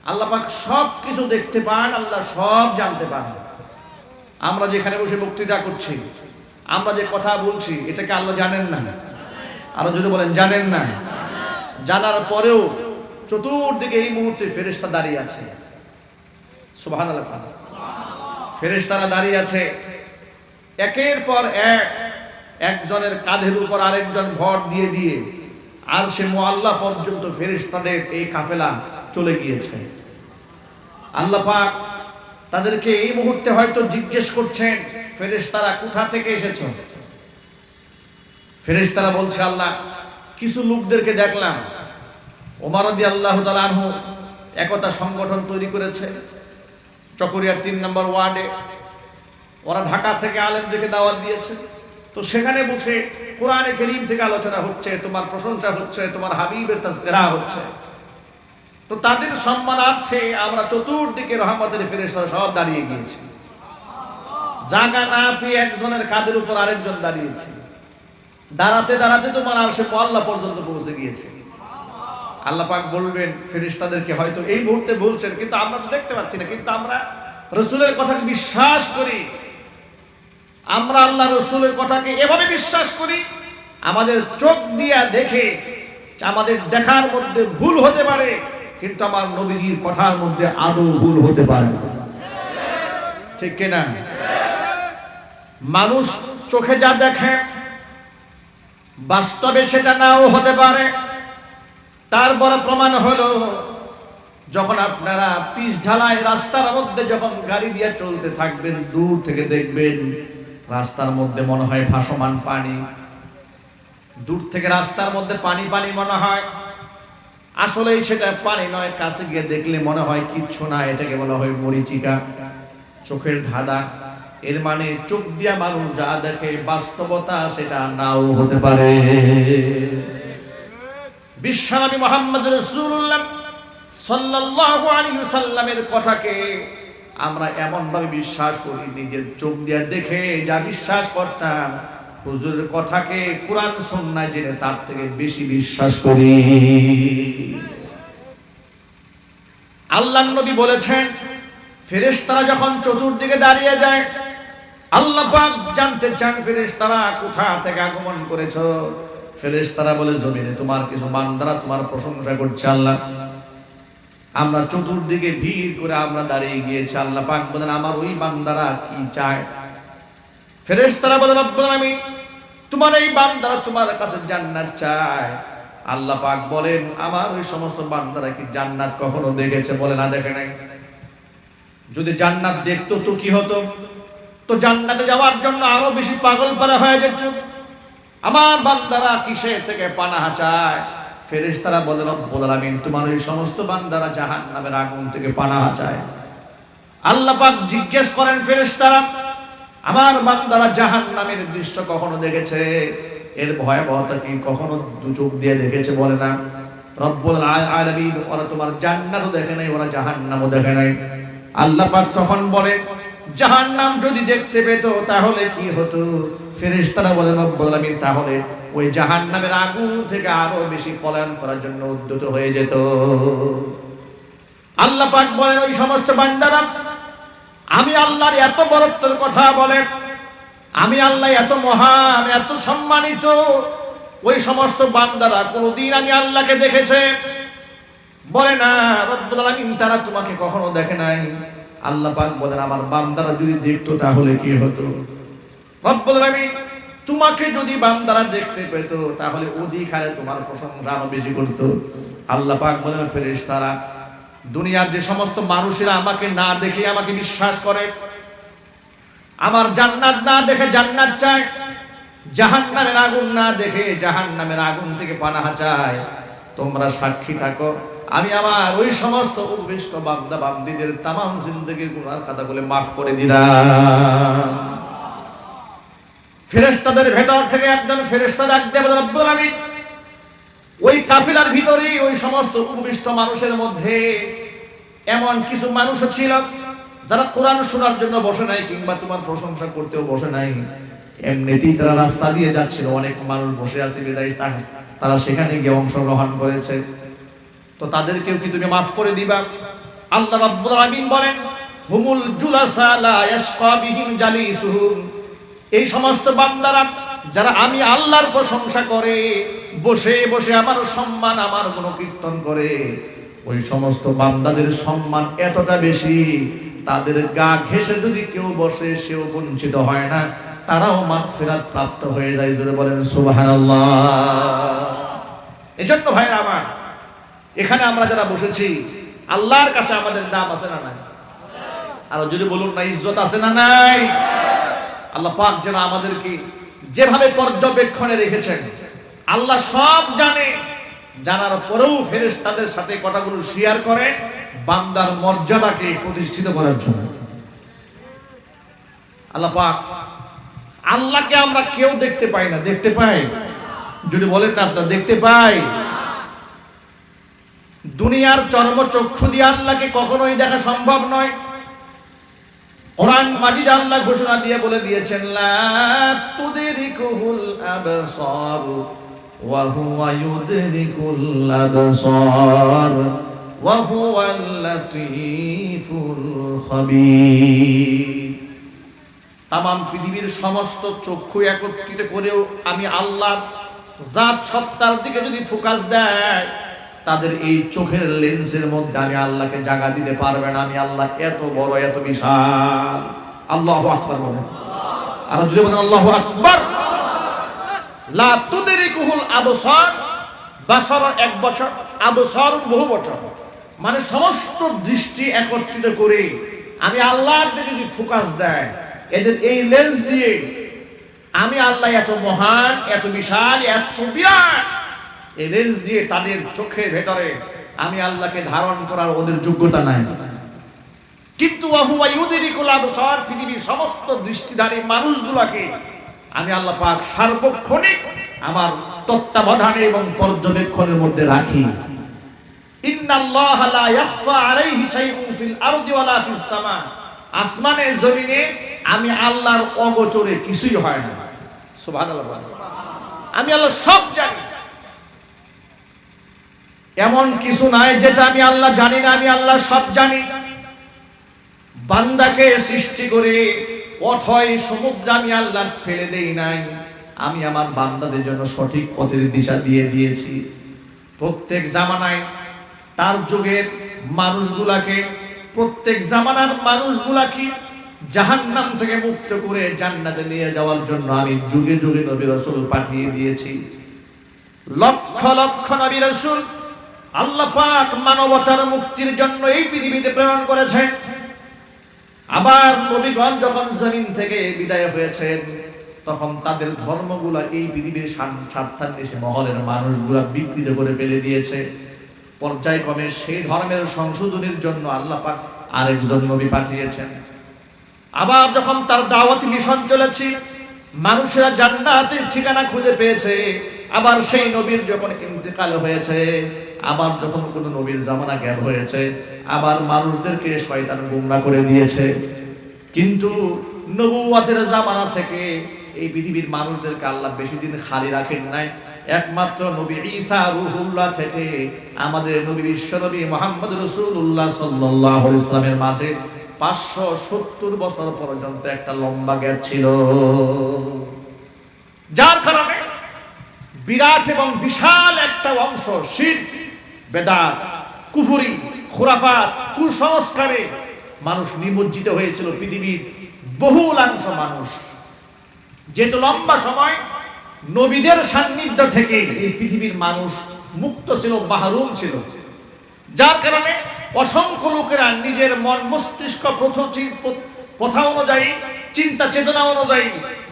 আল্লাহ পাক সব কিছু দেখতে পান, আল্লাহ সব জানতে পান। আমরা যেখানে বসে বক্তৃতা করছি, আমরা যে কথা বলছি, এটাকে আল্লাহ জানেন না? আরো যদি বলেন জানেন না? জানার পরেও চতুর্দিকে এই মুহূর্তে ফেরেশতা দাঁড়িয়ে আছে। সুবহানাল্লাহ। ফেরেশতারা দাঁড়িয়ে আছে, একের পর এক, একজনের কাঁধের উপর আরেকজন ভর দিয়ে দিয়ে আরশে মুআল্লা পর্যন্ত ফেরেশতাদের এই কাফেলা চলে গিয়েছে। আল্লাহ পাক তাদেরকে এই মুহূর্তে হয়তো জিজ্ঞেস করছেন, ফেরেশতারা কোথা থেকে এসেছো? ফেরেশতারা বলছে, আল্লাহ কিছু লোকদেরকে দেখলাম, ওমর রাদিয়াল্লাহু তাআলা আনহু একতা সংগঠন তৈরি করেছে চকরিয়ার ৩ নম্বর ওয়ার্ডে। ওরা ঢাকা থেকে আলেমদেরকে দাওয়াত দিয়েছে, তো সেখানে বসে কোরআনে কারীম থেকে আলোচনা হচ্ছে, তোমার প্রশংসা হচ্ছে, তোমার হাবিবের তাজকিরা হচ্ছে। তো তাদের সম্মানার্থে আমরা চতুর্দিকে রহমতের ফেরেশতারা সব দাঁড়িয়ে গিয়েছি। জায়গা না পেয়ে একজনের কাঁধের উপর আরেকজন দাঁড়িয়েছে। দাঁড়াতে দাঁড়াতে তোমার আরশে মুআল্লা পর্যন্ত পৌঁছে গিয়েছে। আল্লাহ পাক বলবেন ফেরেশতাদেরকে, হয়তো এই মুহূর্তে বলছেন, কিন্তু আমরা তো দেখতে পাচ্ছি না, কিন্তু আমরা রাসূলের কথাকে বিশ্বাস করি। আমরা আল্লাহ রাসূলের কথাকে এভাবে বিশ্বাস করি, আমাদের চোখ দিয়া দেখে, আমাদের দেখার মধ্যে ভুল হতে পারে, কিন্তু আমার নবীজির কথার মধ্যে আদৌ ভুল হতে পারে না। ঠিক কিনা? মানুষ চোখে যা দেখে বাস্তবে সেটা নাও হতে পারে। তার বড় প্রমাণ হলো, যখন আপনারা পিচ ঢালাই রাস্তার মধ্যে যখন গাড়ি দিয়ে চলতে থাকবেন, দূর থেকে দেখবেন রাস্তার মধ্যে মনে হয় ভাসমান পানি। দূর থেকে রাস্তার মধ্যে পানি পানি মনে হয়, আসলে সেটা পানি নয়। কাছে গিয়ে দেখলে মনে হয় কিচ্ছু না, এটাকে বলা হয় মরিচিকা, চোখের ধাঁধা। এর মানে চোখ দিয়া মানুষ যা দেখে বাস্তবতা সেটা নাও হতে পারে। বিশ্বনবী মুহাম্মদ রাসূলুল্লাহ সাল্লাল্লাহু আলাইহি ওয়াসাল্লামের কথাকে আমরা এমন ভাবে বিশ্বাস করি, নিজের চোখ দিয়ে দেখে যা বিশ্বাস করতাম, হুজুরের কথাকে কোরআন সুন্নাহ জেনে তার থেকে বেশি বিশ্বাস করি। আল্লাহর নবী বলেছেন, ফেরেশতারা যখন চতুর্দিকে দাঁড়িয়ে যায়, আল্লাহ পাক জানতে চান ফেরেশতারা কোথা থেকে আগমন করেছো। ফেরেশতারা বলে, জমিনে তোমার কিছু বান্দারা তোমার প্রশংসা করছে আল্লাহ। আমরা চতুর্দিকে ভিড় করে আমরা দাঁড়িয়ে গিয়েছি। আল্লাহ পাক বলেন, আমার ওই বান্দারা কি চায়? ফেরেশতারা বলে, রব্বুল আলামিন তোমার এই বান্দারা তোমার কাছে জান্নাত চায়। আল্লাহ পাক বলেন, আমার ওই সমস্ত বান্দারা কি জান্নাত কখনো দেখেছে? বলে, না, দেখে নাই। যদি জান্নাত দেখতো তো কি হতো? তো জান্নাতে যাওয়ার জন্য আরো বেশি পাগল পারা হয়ে যেত। আমার বান্দারা কিসের থেকে পানাহা চায়? ফেরেশতারা বলে, রব্বুল আলামিন তোমার ওই সমস্ত বান্দারা জাহান্নামের আগুন থেকে পানাহা চায়। আল্লাহ পাক জিজ্ঞেস করেন, ফেরেশতারা আমার বান্দারা জাহান্নামের দৃশ্য কখনো দেখেছে? এর ভয়াবহতা কি কখনো দু চোখ দিয়ে দেখেছে? বলে না। রব্বুল আলামিন ওরা তোমার জান্নাতও দেখে নাই, ওরা জাহান্নামও দেখে নাই। আল্লাহ পাক তখন বলে, জাহান্নাম যদি দেখতে পেত তাহলে কি হতো? ফেরেশতারা বলেন, রব্বুল আলামিন তাহলে ওই জাহান্নামের আগুন থেকে আরো বেশি পলায়ন করার জন্য উদ্যত হয়ে যেত। আল্লাহ পাক বলেন, ওই সমস্ত বান্দারা আমি আল্লাহর এত বড়ত্বের কথা বলে, আমি আল্লাহ এত মহান, এত সম্মানিত, ওই সমস্ত বান্দারা কোনদিন আমি আল্লাহকে দেখেছে? বলে না। রব্বুল আলামিন তারা তোমাকে কখনো দেখে নাই। আল্লাহ পাক বলেন, আমার বান্দারা যদি দেখতো তাহলে কি হতো? রব্বুল আলামিন তোমাকে যদি বান্দারা দেখতে পেত তাহলে অধিক হারে তোমার প্রশংসা আরো বেশি করত। আল্লাহ পাক বলেন, ফেরেশতারা দুনিয়ার যে সমস্ত মানুষেরা আমাকে না দেখে আমাকে বিশ্বাস করে, আমার জান্নাত না দেখে জান্নাত চায়, জাহান্নামের আগুন না দেখে জাহান্নামের আগুন থেকে পানাহা চায়, তোমরা সাক্ষী থাকো আমি আমার ওই সমস্ত উপবিষ্ট বান্দা বান্দীদের তামাম জিন্দেগির গুনার খাতা বলে মাফ করে দিলাম। ফেরেশতাদের ভেতর থেকে একজন ফেরেশতা ডাক দিয়ে বলে, রব্বুল আলামিন ওই কাফিলার ভিতরে ওই সমস্ত উপবিষ্ট মানুষের মধ্যে এমন কিছু মানুষ ছিল যারা কোরআন শোনার জন্য বসে নাই, কিংবা তোমার প্রশংসা করতেও বসে নাই, এমনিতেই তারা রাস্তা দিয়ে যাচ্ছিল, অনেক মানুষ বসে আছে বিদায় তারা সেখানে গিয়ে অংশগ্রহণ করেছে, তো তাদেরকেও কি তুমি মাফ করে দিবা? আল্লাহ রাব্বুল আলামিন বলেন, হুমুল জুলাসা লা ইয়াশকা বিহিম জালিসুহুম, এই সমস্ত বান্দারা যারা আমি আল্লাহর প্রশংসা করে, বসে বসে আমার সম্মান, আমার গুণকীর্তন করে, ওই সমস্ত বান্দাদের সম্মান এতটা বেশি, তাদের গা ঘেঁষে যদি কেউ বসে সেও বঞ্চিত হয় না, তারাও মাগফিরাত প্রাপ্ত হয়ে যায়। জোরে বলেন সুবহানাল্লাহ। এজন্য ভাইরা আমার, এখানে আমরা যারা বসেছি, আল্লাহর কাছে আমাদের দাম আছে না নাই? আর যদি বলুন না, ইজ্জত আছে না নাই? আল্লাহ পাক যেন আমাদেরকে যেভাবে পর্যবেক্ষণে রেখেছেন, আল্লাহ সব জানে, জানার পরেও ফেরেশতাদের সাথে কথাগুলো শেয়ার করে বান্দার মর্যাদাকে প্রতিষ্ঠিত করার জন্য। আল্লাহ পাক, আল্লাহকে আমরা কেউ দেখতে পাই না, দেখতে পাই? যদি বলেন না আপনারা দেখতে পাই? দুনিয়ার চর্মচক্ষু দিয়ে আল্লাহকে কখনোই দেখা সম্ভব নয়। কোরআন মাজিদ আল্লাহ ঘোষণা দিয়ে বলে দিয়েছেন, লা তুদরিকুহুল আবসার ওয়া হুয়া ইউদরিকুল আবসার ওয়া হুয়াল লাতীফুল খাবীর। তামাম পৃথিবীর সমস্ত চক্ষু একত্রিত করেও আমি আল্লাহ জাত সত্তার দিকে যদি ফোকাস দেয়, তাদের এই চোখের লেন্সের মধ্যে আমি আল্লাহকে জায়গা দিতে পারবে না। আমি আল্লাহ এত বড়, এত বিশাল। আল্লাহু আকবার বলেন। আর যদি বলেন আল্লাহু আকবার। লা তুদরিকুহুল আবসার, বাসার এক বছর, আবসার বহু বছর, মানে সমস্ত দৃষ্টি একত্রিত করে আমি আল্লাহর দিকে যদি ফোকাস দেয়, এদের এই লেন্স দিয়ে আমি আল্লাহ এত মহান, এত বিশাল, এত বিরাট, এই লেন্স দিয়ে তাদের চোখের ভেতরে আমি আল্লাহকে ধারণ করার ওদের যোগ্যতা নাই। কিন্তু ওয়া হুয়া ইউদরিকুল আবসার, পৃথিবীর সমস্ত দৃষ্টিধারী মানুষগুলোকে আমি আল্লাহ পাক সার্বক্ষণিক আমার তত্ত্বাবধানে এবং পর্যবেক্ষণের মধ্যে রাখি। ইন্নাল্লাহা লা ইয়াখফা আলাইহি শাইউন ফিল আরদি ওয়ালা ফিস সামা, আসমানে জমিনে আমি আল্লাহর অগোচরে কিছুই হয় না। সুবহানাল্লাহ। আমি আল্লাহ সব জানি, এমন কিছু নাই যেটা আমি আল্লাহ জানি না। আমি আল্লাহ সব জানি। বান্দাকে সৃষ্টি করে অথই সমুদ্র আমি আল্লাহ ফেলে দেই নাই। আমি আমার বান্দাদের জন্য সঠিক পথের দিশা দিয়ে দিয়েছি। প্রত্যেক জামানায় তার যুগের মানুষগুলাকে, প্রত্যেক জামানার মানুষগুলাকে জাহান্নাম থেকে মুক্ত করে জান্নাতে নিয়ে যাওয়ার জন্য আমি যুগে যুগে নবী রাসূল পাঠিয়ে দিয়েছি। লক্ষ লক্ষ নবী রাসূল আল্লাহ পাক মানবতার মুক্তির জন্য এই পৃথিবীতে প্রেরণ করেছেন। আবার নবীগণ যখন জমিন থেকে বিদায় হয়েছেন, তখন তাদের ধর্মগুলা এই পৃথিবীর স্বার্থান্বেষী মহলের মানুষগুলা বিকৃত করে ফেলে দিয়েছে। পর্যায়ক্রমে সেই ধর্মের সংশোধনের জন্য আল্লাহ পাক আরেকজন নবী পাঠিয়েছেন। আবার যখন তার দাওয়াতি মিশন চলেছে, মানুষেরা জান্নাতের ঠিকানা খুঁজে পেয়েছে, আবার সেই নবীর যখন ইন্তেকাল হয়েছে, আবার যখন কোন নবীর জামানা গ্যাপ হয়েছে, আবার মানুষদেরকে শয়তান গুমরা করে দিয়েছে। কিন্তু নবুয়তের জামানা থেকে এই পৃথিবীর মানুষদেরকে আল্লাহ বেশি দিন খালি রাখেন নাই। একমাত্র নবী ঈসা রূহুল্লাহ থেকে আমাদের নবী বিশ্বনবী মুহাম্মদ রাসূলুল্লাহ সাল্লাল্লাহু আলাইহি ওয়াসাল্লামের মাঝে 570 বছর পর্যন্ত একটা লম্বা গ্যাপ ছিল, যার কারণে বিরাট এবং বিশাল একটা অংশ শিরক, বেদাত, কুফরি, খুরাফাত, কুসংস্কারে মানুষ নিমজ্জিত হয়েছিল। পৃথিবীর বহুলাংশ মানুষ, যেহেতু লম্বা সময় নবীদের সান্নিধ্য থেকে এই পৃথিবীর মানুষ মুক্ত ছিল, মাহরুম ছিল, যার কারণে অসংখ্য লোকেরা নিজের মন মস্তিষ্ক প্রথা অনুযায়ী, চিন্তা চেতনা অনুযায়ী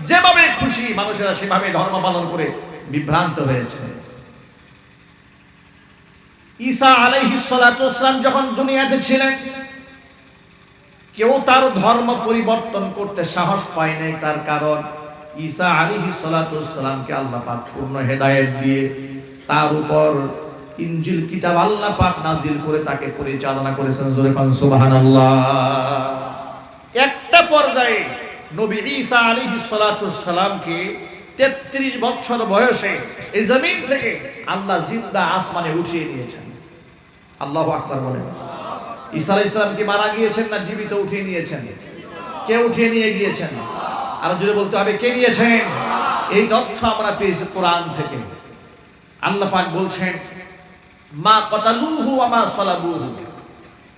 যেভাবে খুশি মানুষেরা সেভাবে ধর্ম পালন করে বিভ্রান্ত হয়েছে। ঈসা আলাইহিস সালাতু ওয়াসসালাম যখন দুনিয়াতে ছিলেন, কেউ তার ধর্ম পরিবর্তন করতে সাহস পায় নাই। তার কারণ ঈসা আলাইহিস সালাতু ওয়াসসালামকে আল্লাহ পাক পূর্ণ হেদায়েত দিয়ে তার উপর ইনজিল কিতাব আল্লাহ পাক নাজিল করে তাকে পরিচালনা করেছেন। জোরে পান সুবহানাল্লাহ। একটা পর্যায়ে নবী ঈসা আলাইহিস সালাতু ওয়াসসালামকে 33 বছর বয়সে এই জমিন থেকে আল্লাহ জিন্দা আসমানে উঠিয়ে নিয়েছেন। আল্লাহু আকবার বলেন। ঈসা আলাইহিস সালাম কি মারা গিয়েছেন না জীবিত উঠিয়ে নিয়েছেন? কে উঠিয়ে নিয়ে গিয়েছেন? আর জোরে বলতে হবে কে নিয়েছেন? এই তথ্য আমরা পেয়েছি কোরআন থেকে। আল্লাহ পাক বলছেন মা কতালুহু ওয়া মা সালাবুহু।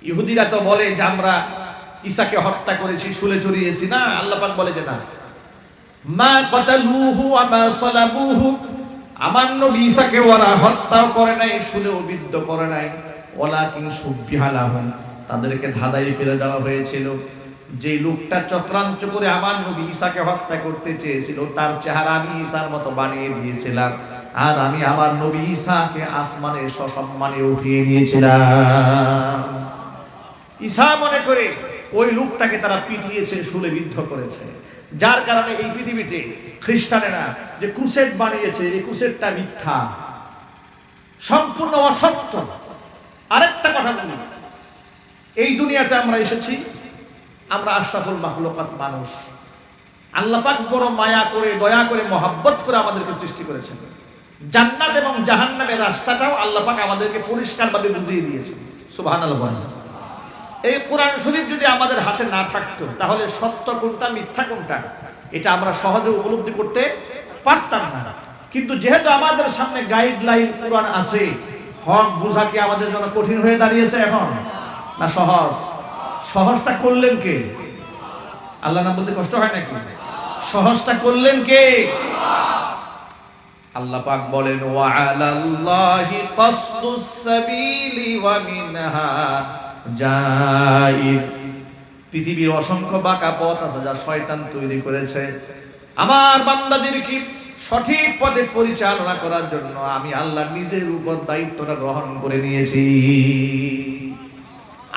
ইহুদিরা তো বলে যে আমরা ঈসাকে হত্যা করেছি, শুলে চড়িয়েছি। না, আল্লাহ পাক বলে যে না, মা কতালুহু ওয়া মা সালাবুহু, আমার নবী ঈসাকে ওরা হত্যাও করে নাই, শুলেও বিদ্ধ করে নাই। ওয়ালাকিন শুববিহা লাহুম, তাদেরকে ধাঁধায় ফেলে দেওয়া হয়েছিল। যে লোকটা চক্রান্ত করে আমার নবী ঈসাকে হত্যা করতে চেয়েছিল তার চেহারা আমি ঈসার মতো বানিয়ে দিয়েছিলাম, আর আমি আমার নবী ঈসাকে আসমানে সসম্মানে উঠিয়ে নিয়েছিলাম। ঈসা মনে করে ওই লোকটাকে তারা পিটিয়েছে, শুলে বিদ্ধ করেছে। যার কারণে এই পৃথিবীতে খ্রিস্টানেরা যে ক্রুসেড বানিয়েছে, এই ক্রুসেডটা মিথ্যা, সম্পূর্ণ অসত্য। আরেকটা কথা বলি, এই দুনিয়াতে আমরা এসেছি, আমরা আশরাফুল মাখলুকাত মানুষ। আল্লাহ পাক বড় মায়া করে, দয়া করে, মহব্বত করে আমাদেরকে সৃষ্টি করেছেন। জান্নাত এবং জাহান্নামের রাস্তাটাও আল্লাহ পাক আমাদেরকে পরিষ্কারভাবে বুঝিয়ে দিয়েছেন। সুবহানাল্লাহ বলেন। এই কোরআন শরীফ যদি আমাদের হাতে না থাকতো তাহলে সত্য কোনটা মিথ্যা কোনটা এটা আমরা সহজে উপলব্ধি করতে পারতাম না। কিন্তু যেহেতু আমাদের সামনে গাইডলাইন কোরআন আছে, হক বোঝা কি আমাদের জন্য কঠিন হয়ে দাঁড়িয়েছে এখন না সহজ? সহজটা করলেন কে? আল্লাহ নাম বলতে কষ্ট হয় নাকি? সহজটা করলেন কে? আল্লাহ পাক বলেন ওয়া আলাল্লাহি কাসদুস সাবিলি ওয়া মিনহা জাইর। পৃথিবীর অসংখ্য বাঁকা পথ আছে যা শয়তান তৈরি করেছে। আমার বান্দাদেরকে সঠিক পথে পরিচালনা করার জন্য আমি আল্লাহ নিজের উপর দায়িত্বটা গ্রহণ করে নিয়েছি।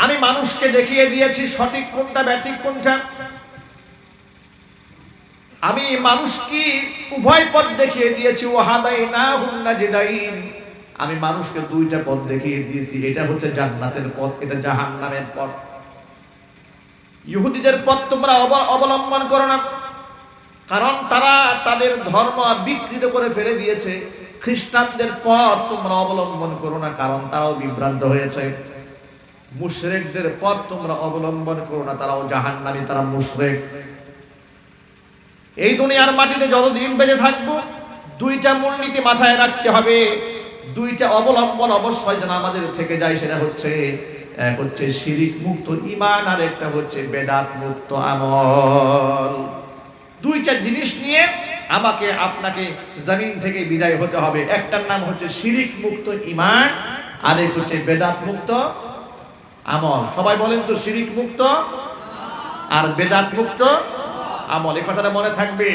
আমি মানুষকে দেখিয়ে দিয়েছি সঠিক কোনটা ব্যাঠিক কোনটা। আমি মানুষকে উভয় পথ দেখিয়ে দিয়েছি। ওয়াহাদাইনাহুন নাজদাইন, আমি মানুষকে দুইটা পথ দেখিয়ে দিয়েছি। এটা হচ্ছে জান্নাতের পথ, এটা জাহান্নামের পথ। ইহুদিদের পথ তোমরা অবলম্বন করো না, কারণ তারা তাদের ধর্ম বিকৃত করে ফেলে দিয়েছে। খ্রিস্টানদের পথ তোমরা অবলম্বন করো না, কারণ তারাও বিভ্রান্ত হয়েছে। মুশরিকদের পথ তোমরা অবলম্বন করো না, তারাও জাহান্নামী, তারা মুশরিক। এই দুনিয়ার মাটিতে যতদিন বেঁচে থাকবো দুইটা মূলনীতি মাথায় রাখতে হবে, দুইটা অবলম্বন অবশ্যই যেন আমাদের থেকে যায়। সেটা হচ্ছে এক হচ্ছে শিরিক মুক্ত ঈমান, আর একটা হচ্ছে বেদাত মুক্ত আমল। দুইটা জিনিস নিয়ে আমাকে আপনাকে জমিন থেকে বিদায় হতে হবে। একটার নাম হচ্ছে শিরিক মুক্ত ঈমান, আর এক হচ্ছে বেদাত মুক্ত আমল। সবাই বলেন তো, শিরিক মুক্ত আর বেদাত মুক্ত আমল। এই কথাটা মনে থাকবে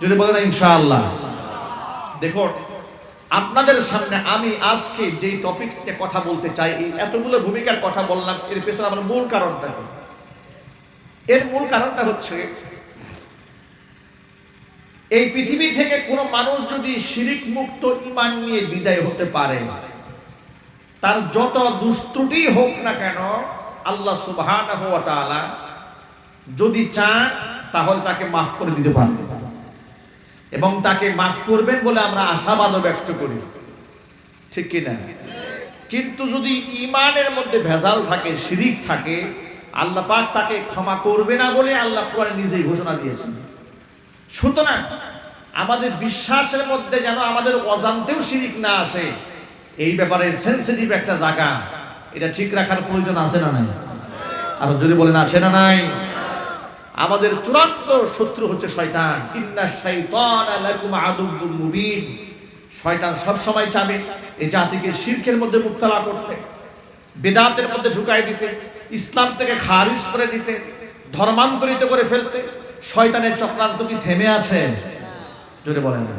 যদি বলেন ইনশাআল্লাহ। দেখুন, আপনাদের সামনে আমি আজকে যে টপিকস নিয়ে কথা বলতে চাই, এই এতগুলো ভূমিকার কথা বললাম, এর পেছনে আমার মূল কারণটা কি? এর মূল কারণটা হচ্ছে এই পৃথিবী থেকে কোনো মানুষ যদি শিরিক মুক্ত ঈমান নিয়ে বিদায় হতে পারে, তার যত দুষ্ত্রুটি হোক না কেন আল্লাহ সুবহানাহু ওয়া তাআলা যদি চান তাহলে তাকে মাফ করে দিতে পারবেন, এবং তাকে মাফ করবেন বলে আমরা আশাবাদও ব্যক্ত করি, ঠিক কি না? কিন্তু যদি ঈমানের মধ্যে ভেজাল থাকে, শিরিক থাকে, আল্লাহ পাক তাকে ক্ষমা করবে না বলে আল্লাহ কোরআনে নিজেই ঘোষণা দিয়েছেন। সুতরাং আমাদের বিশ্বাসের মধ্যে যেন আমাদের অজান্তেও শিরিক না আসে, এই ব্যাপারে সেনসিটিভ একটা জায়গা, এটা ঠিক রাখার প্রয়োজন আছে না নাই? আর যদি বলেন আছে না নাই? আমাদের চূড়ান্ত শত্রু হচ্ছে শয়তান। ইন্নাশ শাইতানা লাকুম আদুউম মুবিন। শয়তান সব সময় চাবে এই জাতিকে শিরকের মধ্যে মুবতালা করতে, বিদআতের মধ্যে ঢুকাই দিতে, ইসলাম থেকে খারিজ করে দিতে, ধর্মান্তরিত করে ফেলতে। শয়তানের চক্রান্ত কি থেমে আছে? যদি বলেন না,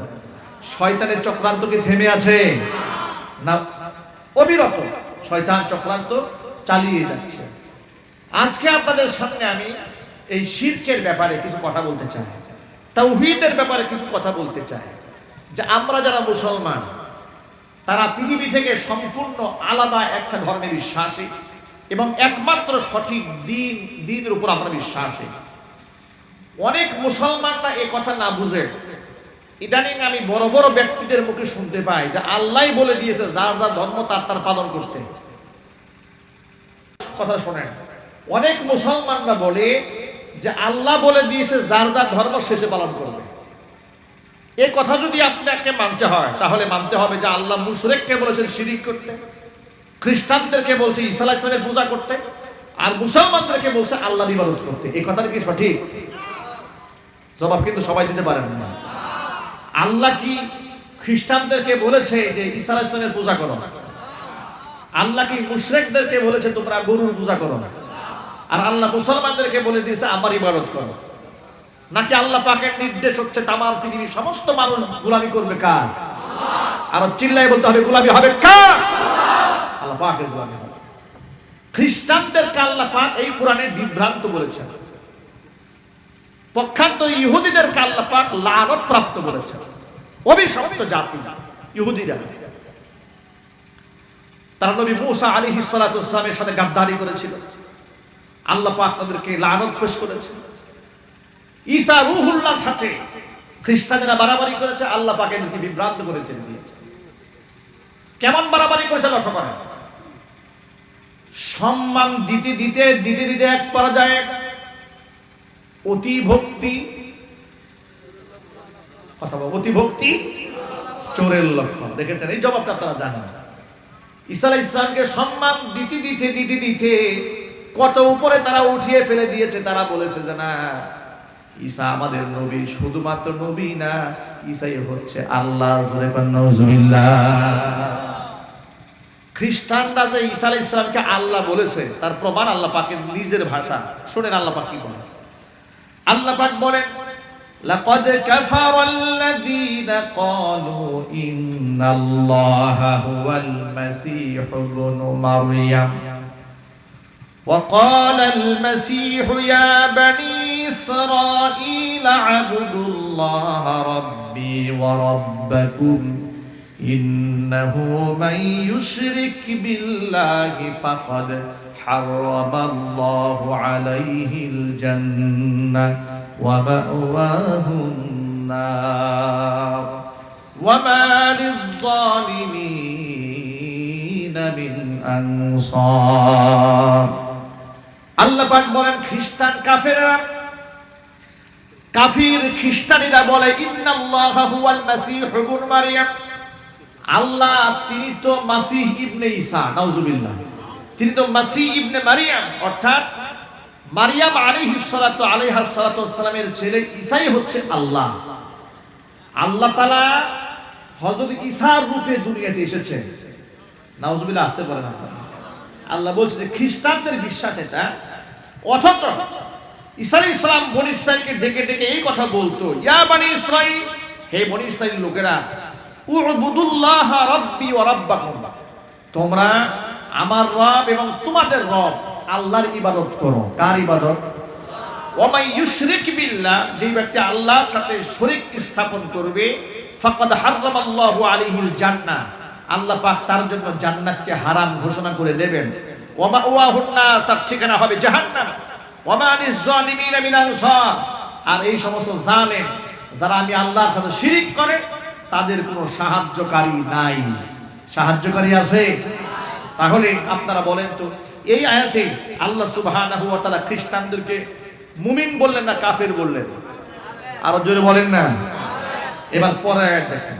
শয়তানের চক্রান্ত কি থেমে আছে না? অবিরত শয়তান চক্রান্ত চালিয়ে যাচ্ছে। আজকে আপনাদের সামনে আমি এই শিরকের ব্যাপারে কিছু কথা বলতে চাই, তাওহীদের ব্যাপারে কিছু কথা বলতে চাই। যে আমরা যারা মুসলমান, তারা পৃথিবী থেকে সম্পূর্ণ আলাদা একটা ধর্মে বিশ্বাসী, এবং একমাত্র সঠিক দিনের উপর আমরা বিশ্বাসী। অনেক মুসলমানরা এই কথা না বুঝে ইদানিং আমি বড় বড় ব্যক্তিদের মুখে শুনতে পাই যে আল্লাহই বলে দিয়েছে যার যার ধর্ম তার তার পালন করতে। কথা শোনেন, অনেক মুসলমানরা বলে যে আল্লাহ বলে দিয়েছে যার যার ধর্ম শেষে পালন করবে। এই কথা যদি আপনাকে মানতে হয় তাহলে মানতে হবে যে আল্লাহ মুশরিককে বলেছেন শিরিক করতে, খ্রিস্টানদেরকে বলছে ঈসা আলাইহিস সালামের পূজা করতে, আর মুসলমানদেরকে বলছে আল্লাহর ইবাদত করতে। এই কথাটা কি সঠিক? জবাব কিন্তু সবাই দিতে পারেন না। আল্লাহ কি খ্রিস্টানদেরকে বলেছে যে ঈসা আলাইহিস সালামের পূজা করো না? আল্লাহ কি মুশরিকদেরকে বলেছে তোমরা গরুর পূজা করো না? আর আল্লাহ মুসলমানদেরকে বলে দিয়েছে আমার ইবাদত করো? নাকি আল্লাহ পাকের নির্দেশ হচ্ছে তাম পৃথিবীর সমস্ত মানুষ গোলামি করবে কার? আর চিল্লায় বলতে হবে গোলামি হবে কার? আল্লাহ পাকের গোলামি হবে। খ্রিস্টানদেরকে আল্লাহ পাক এই কোরআনে বিভ্রান্ত বলেছেন, পক্ষান্তরে ইহুদিদেরকে আল্লাহ পাক লানত প্রাপ্ত বলেছেন। অভিশপ্ত জাতি ইহুদিরা, তারা নবী মুসা আলাইহিস সালাতু ওয়াস সালামের সাথে গাদ্দারি করেছিল, আল্লাহ পাক তাদেরকে লানত পেশ করেছেন। ঈসা রূহুল্লাহর সাথে খ্রিস্টানেরা বাড়াবাড়ি করেছে, আল্লাহ পাক এদেরকে বিভ্রান্ত করেছেন দিয়েছে। কেমন বাড়াবাড়ি করেছে লক্ষ্য করেন। সম্মান দিতে দিতে দিতে দিতে এক পর্যায়ে অতি ভক্তি, কথা বল, অতি ভক্তি চোরের লক্ষণ। দেখেছেন? এই জবাবটা আপনারা জানেন। ঈসা আলাইহিস সালামকে সম্মান দিতে দিতে দিতে দিতে কত উপরে তারা উঠিয়ে ফেলে দিয়েছে। তারা বলেছে যে না, ঈসা আমাদের নবী, শুধুমাত্র নবী না, ঈসাই হচ্ছে আল্লাহ। জোরে বলেন নাউজুবিল্লাহ। খ্রিস্টানরা যে ঈসা আলাইহিস সালামকে আল্লাহ বলেছে তার প্রমাণ আল্লাহ পাকের নিজের ভাষা। শুনেন আল্লাহ পাক কি বলেন। আল্লাহ পাক বলেন, লাকাদ কাফারাল্লাযীনা ক্বালু ইন্নাল্লাহা হুয়াল মাসীহু ইবনু মারইয়াম ওয়া ক্বালাল মাসীহু ইয়া বানী ইসরাঈল আ'বুদুল্লাহা রাব্বী ওয়া রাব্বাকুম ইন্নাহু মান ইউশরিক বিল্লাহি ফাকাদ হারামাল্লাহু আলাইহিল জান্নাহ ওয়া মা'ওয়াহুন নার ওয়া মা লিয-যালিমিনা মিন আনসার। আল্লাহ পাক বলেন, খ্রিস্টান কাফেররা, কাফির খ্রিস্টানেরা বলে ইন্নাল্লাহা হুয়াল মাসীহু ইবনু মারইয়াম, আল্লাহ তিনি তো মাসীহ ইবনে ঈসা, নাউজুবিল্লাহ, তিনি তো মাসীহ ইবনে মারইয়াম, অর্থাৎ মারইয়াম আলাইহিস সালাতু ওয়াস সালামের ছেলে ঈসাই হচ্ছে আল্লাহ। আল্লাহ তাআলা হযরত ঈসার রূপে দুনিয়াতে এসেছে। নাউজুবিল্লাহ, আসতে পারে না। আল্লাহ বলছে যে খ্রিস্টানদের বিশ্বাস এটা, অথচ ঈসা আলাইহিস সালাম বনী ইসরাঈলকে ডেকে ডেকে এই কথা বলতো, ইয়া বনী ইসরাঈল, হে বনী ইসরাঈল লোকেরা, উ'বুদুল্লাহ রাব্বী ওয়া রাব্বাকুম, তোমরা আমার রব এবং তোমাদের রব আল্লাহর ইবাদত করো। কার ইবাদত? ওয়া মান ইউশরিক বিল্লাহ, যে ব্যক্তি আল্লাহর সাথে শরীক স্থাপন করবে, ফাকাদ হারামাল্লাহু আলাইহিল জান্নাহ, আল্লাহ পাক তার জন্য জান্নাতকে হারাম ঘোষণা করে দেবেন। ওয়া মা'ওয়াহুন নার, তার ঠিকানা হবে জাহান্নাম। ওয়া মা লিয-যালিমিনা মিন আনসার, আর এই সমস্ত জালেম যারা আমি আল্লাহর সাথে শিরিক করে তাদের কোনো সাহায্যকারী নাই। সাহায্যকারী আছে? তাহলে আপনারা বলেন তো, এই আয়াতে আল্লাহ সুবহানাহু ওয়া তাআলা খ্রিস্টানদেরকে মুমিন বললেন না কাফের বললেন? আরো জোরে বলেন না। এবার পরে আয়াত দেখেন।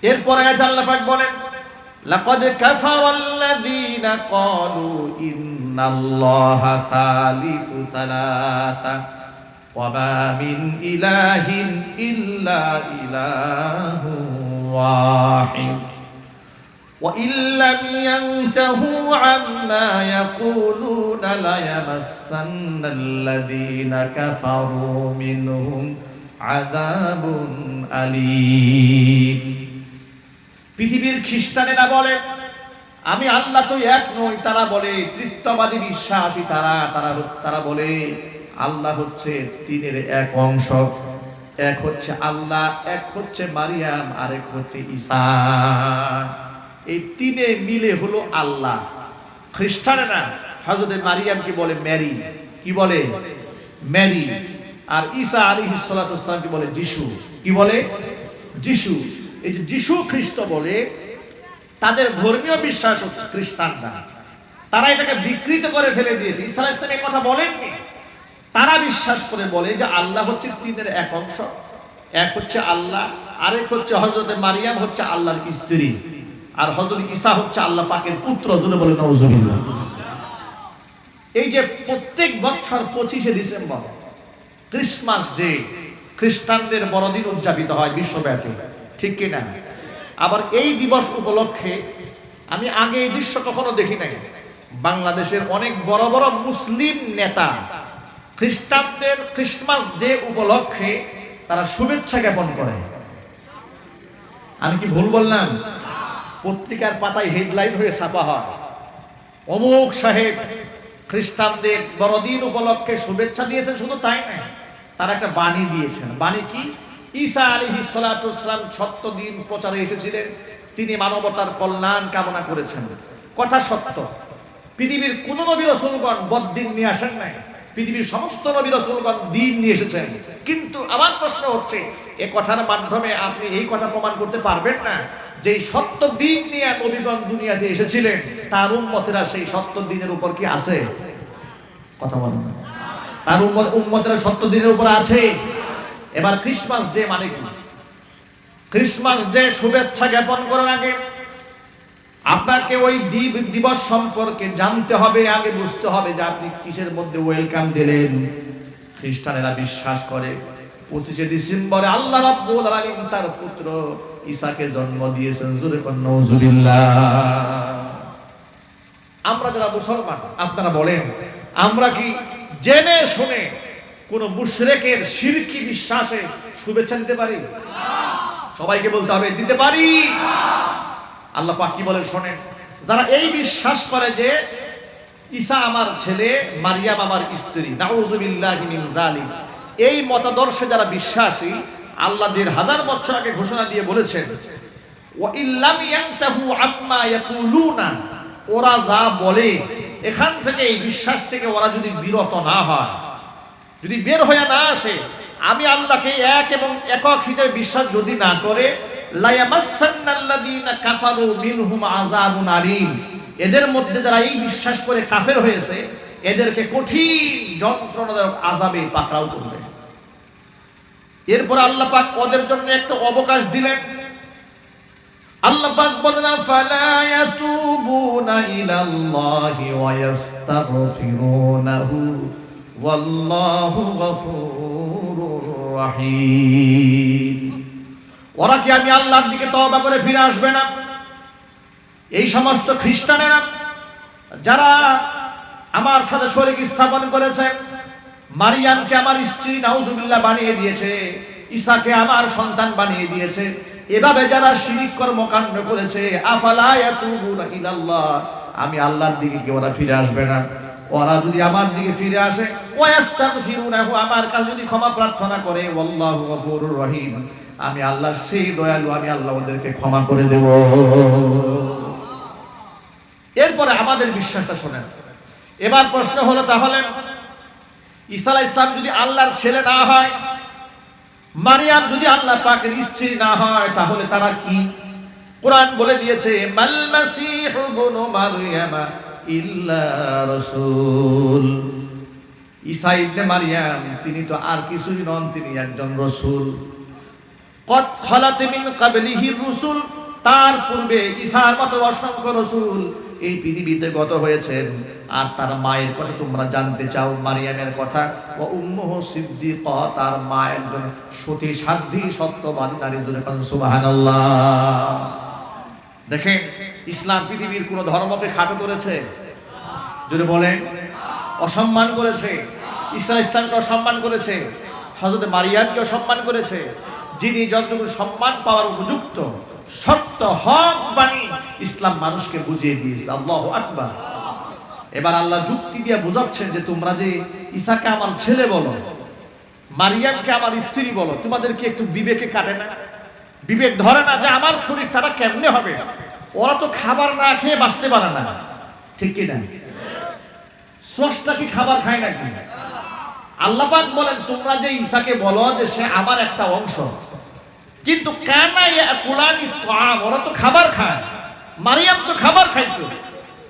এরপরে আয়াত আল্লাহ পাক বলেন, লাকাদ কাফারাল্লাযীনা ক্বালু ইন্নাল্লাহা সালিসু সালাসা ওয়া মা মিন ইলাহিন ইল্লা ইলাহুন ওয়াহিদ ওয়া ইল্লাম ইয়ানতাহু আম্মা ইয়াকুলুনা লা ইয়ামাসান্নাল্লাযীনা কাফারু মিনহুম আযাবুন আলীম। পৃথিবীর খ্রিস্টানেরা বলে আমি আল্লাহ তো এক নই, তারা বলে তৃতীয়বাদী বিশ্বাসী, তারা বলে আল্লাহ হচ্ছে তিনের এক অংশ, এক হচ্ছে আল্লাহ, এক হচ্ছে মারিয়াম, আর এক হচ্ছে ঈসা। এই তিনে মিলে হলো আল্লাহ। খ্রিস্টানেরা হযরত মারিয়ামকে বলে ম্যারি, কি বলে? ম্যারি। আর ঈসা আলাইহিস সালাতু ওয়াস সালামকে বলে যিশু, কি বলে? যিশু। এই যে যিশু খ্রিস্ট বলে, তাদের ধর্মীয় বিশ্বাস হচ্ছে খ্রিস্টানরা। তারা এটাকে বিকৃত করে ফেলে দিয়েছে। ঈসা আলাইহিস সালাম এই কথা বলেননি। তারা বিশ্বাস করে বলে যে আল্লাহ হচ্ছে তিনের এক অংশ, এক হচ্ছে আল্লাহ, আরেক হচ্ছে হযরত মারিয়াম হচ্ছে আল্লাহর স্ত্রী, আর হযরত ঈসা হচ্ছে আল্লাহ পাকের পুত্র। জোরে বলেন নাউজুবিল্লাহ। এই যে প্রত্যেক বছর 25শে ডিসেম্বর ক্রিসমাস ডে, খ্রিস্টানদের বড়দিন উদযাপিত হয় বিশ্বব্যাপী, ঠিক কিনা? আবার এই দিবস উপলক্ষে আমি আগে এই দৃশ্য কখনো দেখি নাই, বাংলাদেশের অনেক বড় বড় মুসলিম নেতা খ্রিস্টানদের ক্রিসমাস ডে উপলক্ষে তারা শুভেচ্ছা জ্ঞাপন করে। আমি কি ভুল বললাম? পত্রিকার পাতায় হেডলাইন হয়ে ছাপা হয়, অমুক সাহেব খ্রিস্টানদের বড়দিন উপলক্ষে শুভেচ্ছা দিয়েছেন। শুধু তাই নয়, তারা একটা বাণী দিয়েছেন। বাণী কি? ঈসা আলাইহিস সালাতু ওয়াস সালাম 70 দিন প্রচারে এসেছিলেন, তিনি মানবতার কল্যাণ কামনা করেছেন। কথা সত্য, পৃথিবীর কোন নবী রাসূলগণ বদ্দিন নিয়ে আসেন নাই, পৃথিবীর সমস্ত নবী রাসূলগণ দ্বীন নিয়ে এসেছেন। কিন্তু আমার প্রশ্ন হচ্ছে, এ কথার মাধ্যমে আপনি এই কথা প্রমাণ করতে পারবেন না যে সত্য দিন নিয়ে নবীগণ দুনিয়াতে এসেছিলেন, তার উম্মতেরা সেই সত্য দিনের উপর কি আছে? কথা বলেন না। তার উম্মতেরা সত্য দিনের উপর আছে। এবার ক্রিসমাস ডে মানে কি? ক্রিসমাস ডে শুভেচ্ছা জ্ঞাপন করার আগে আপনাকে ওই দিবস সম্পর্কে জানতে হবে, আগে বুঝতে হবে যে আপনি কিসের মধ্যে ওয়েলকাম দিলেন। খ্রিস্টানেরা বিশ্বাস করে 25শে ডিসেম্বরে আল্লাহ রাব্বুল আলামিন তার পুত্র ঈসাকে জন্ম দিয়েছেন। জোরে কোন নাউজুবিল্লাহ। আমরা যারা মুসলমান, আপনারা বলেন, আমরা কি জেনে শুনে কোন মুশরিকের শিরকি বিশ্বাসে শুভেচ্ছা দিতে পারি? সবাইকে বলতে হবে দিতে পারি। আল্লাহ পাক কি বলেন শোনেন, যারা এই বিশ্বাস করে যে ঈসা আমার ছেলে, মারিয়াম আমার স্ত্রী, নাউযুবিল্লাহি মিন যালিক, এই মতাদর্শে যারা বিশ্বাসী, আল্লাহ 1000 বছর আগে ঘোষণা দিয়ে বলেছেন, ওয়া ইল্লাম ইয়ানতাহু আম্মা ইয়াকুলুনা, ওরা যা বলে এখান থেকে, এই বিশ্বাস থেকে ওরা যদি বিরত না হয়, যদি বের হয়ে না আসে, আমি আল্লাহকে এক এবং একক হিসেবে বিশ্বাস যদি না করে, লা ইয়ামাসান্নাল্লাযীনা কাফারু মিনহুম আযাবুন আলীম, এদের মধ্যে যারা এই বিশ্বাস করে কাফের হয়েছে, এদেরকে কঠিন যন্ত্রণাদায়ক আযাবে পাকড়াও করবে। এরপর আল্লাহ পাক ওদের জন্য একটা অবকাশ দিলেন। আল্লাহ পাক বলেন, ফালা ইয়াতুবুনা ইলাল্লাহি ওয়া ইস্তাগফিরুনাহু ওয়াল্লাহু গফুরুর রহিম। ওরা কি আমি আল্লাহর দিকে তওবা করে ফিরে আসবে না? এই সমস্ত খ্রিস্টানেরা যারা আমার সাথে শরীক স্থাপন করেছে, মারিয়ামকে আমার স্ত্রী নাউজুবিল্লাহ বানিয়ে দিয়েছে, ঈসাকে আমার সন্তান বানিয়ে দিয়েছে, এভাবে যারা শিরক কর্মকাণ্ড করেছে, আফালা ইয়াতুবুনা ইলাল্লাহ, আমি আল্লাহর দিকে কি ওরা ফিরে আসবে না? ওরা যদি আমার দিকে ফিরে আসে, ওয়া ইস্তাগফিরুনাহু, আমার কাছে যদি ক্ষমা প্রার্থনা করে, আল্লাহু গফুরুর রহিম, আমি আল্লাহ সেই দয়ালু, আমি আল্লাহ ওদেরকে ক্ষমা করে দেব। এরপরে আমাদের বিশ্বাসটা শোনেন। এবার প্রশ্ন হলো, তাহলে ঈসা আলাইহিস সালাম যদি আল্লাহর ছেলে না হয়, মারিয়াম যদি আল্লাহ পাকের স্ত্রী না হয়, তাহলে তারা কি? কোরআন বলে দিয়েছে, মাল মাসীহু ইবনু মারইয়াম ইল্লা রাসূল, ঈসা ইবনে মারইয়াম তিনি তো আর কিছুই নন, তিনি একজন রাসূল। কদ খালাত মিন ক্বাবলিহির রাসূল, তার পূর্বে ঈসার মতো অসংখ্য রাসূল এই পৃথিবীতে গত হয়েছেন। আর তার মায়ের কথা তোমরা জানতে চাও, মারিয়ামের কথা, ও উম্মুহু সিদ্দিকা, তার মা একজন সতী সাধ্বী সত্যবাদী নারী। জোরে বলেন সুবহানাল্লাহ। দেখেন, ইসলাম পৃথিবীর কোন ধর্মকে খাটো করেছে? জোরে বলেন। অসম্মান করেছে? ঈসা আলাইহিস সালামকে অসম্মান করেছে, হযরত মারিয়ামকে অসম্মান করেছে। যিনি যতটুকু সম্মান পাওয়ার উপযুক্ত, সত্য হক বাণী ইসলাম মানুষকে বুঝিয়ে দিয়েছে। আল্লাহু আকবার। এবার আল্লাহ যুক্তি দিয়ে বোঝাচ্ছেন যে তোমরা যে ঈসাকে আমার ছেলে বলো, মারিয়ামকে আমার স্ত্রী বলো, তোমাদের কি একটু বিবেকে কাটে না? বিবেক ধরে না যে আমার শরীর তারা কেমনে হবে? ওরা তো খাবার না খেয়ে বাঁচতে পারে না, ঠিক কি না? স্রষ্টা কি খাবার খায় নাকি? আল্লাহ পাক বলেন, তোমরা যে ঈসাকে বলো যে সে আমার একটা অংশ, কিন্তু কানা ইয়াকুলানি তাআম, ওরা তো খাবার খায়, মারিয়াম তো খাবার খাইতো,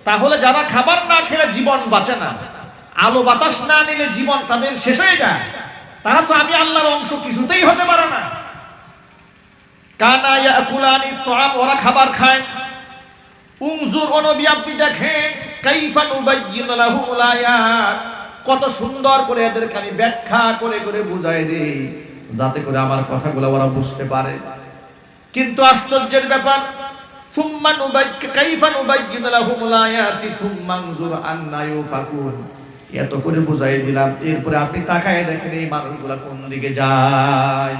তাহলে যারা খাবার না খেলে জীবন বাঁচে না, আলো বাতাস না নিলে জীবন তাদের শেষ হয়ে যায়, তারা তো আমি আল্লাহর অংশ কিছুতেই হতে পারে না। কানা ইয়াকুলানি তাআম, ওরা খাবার খায়। উনজুর, ও নবী আপনি দেখেন, কাইফা নুবাইয়িনু লাহুমুল আয়াত, কত সুন্দর করে এদেরকে আমি ব্যাখ্যা করে করে বুঝাই দেই যাতে করে আমার কথাগুলো ওরা বুঝতে পারে। কিন্তু আশ্চর্যের ব্যাপার, সুম্মা কাইফা নুবাইয়িনু লাহুমুল আয়াতি সুম্মা উনজুর আন্না ইউফাকুন, এত করে বুঝাই দিলাম, এরপরে আপনি তাকায় দেখেন এই মানুষগুলো কোন দিকে যায়।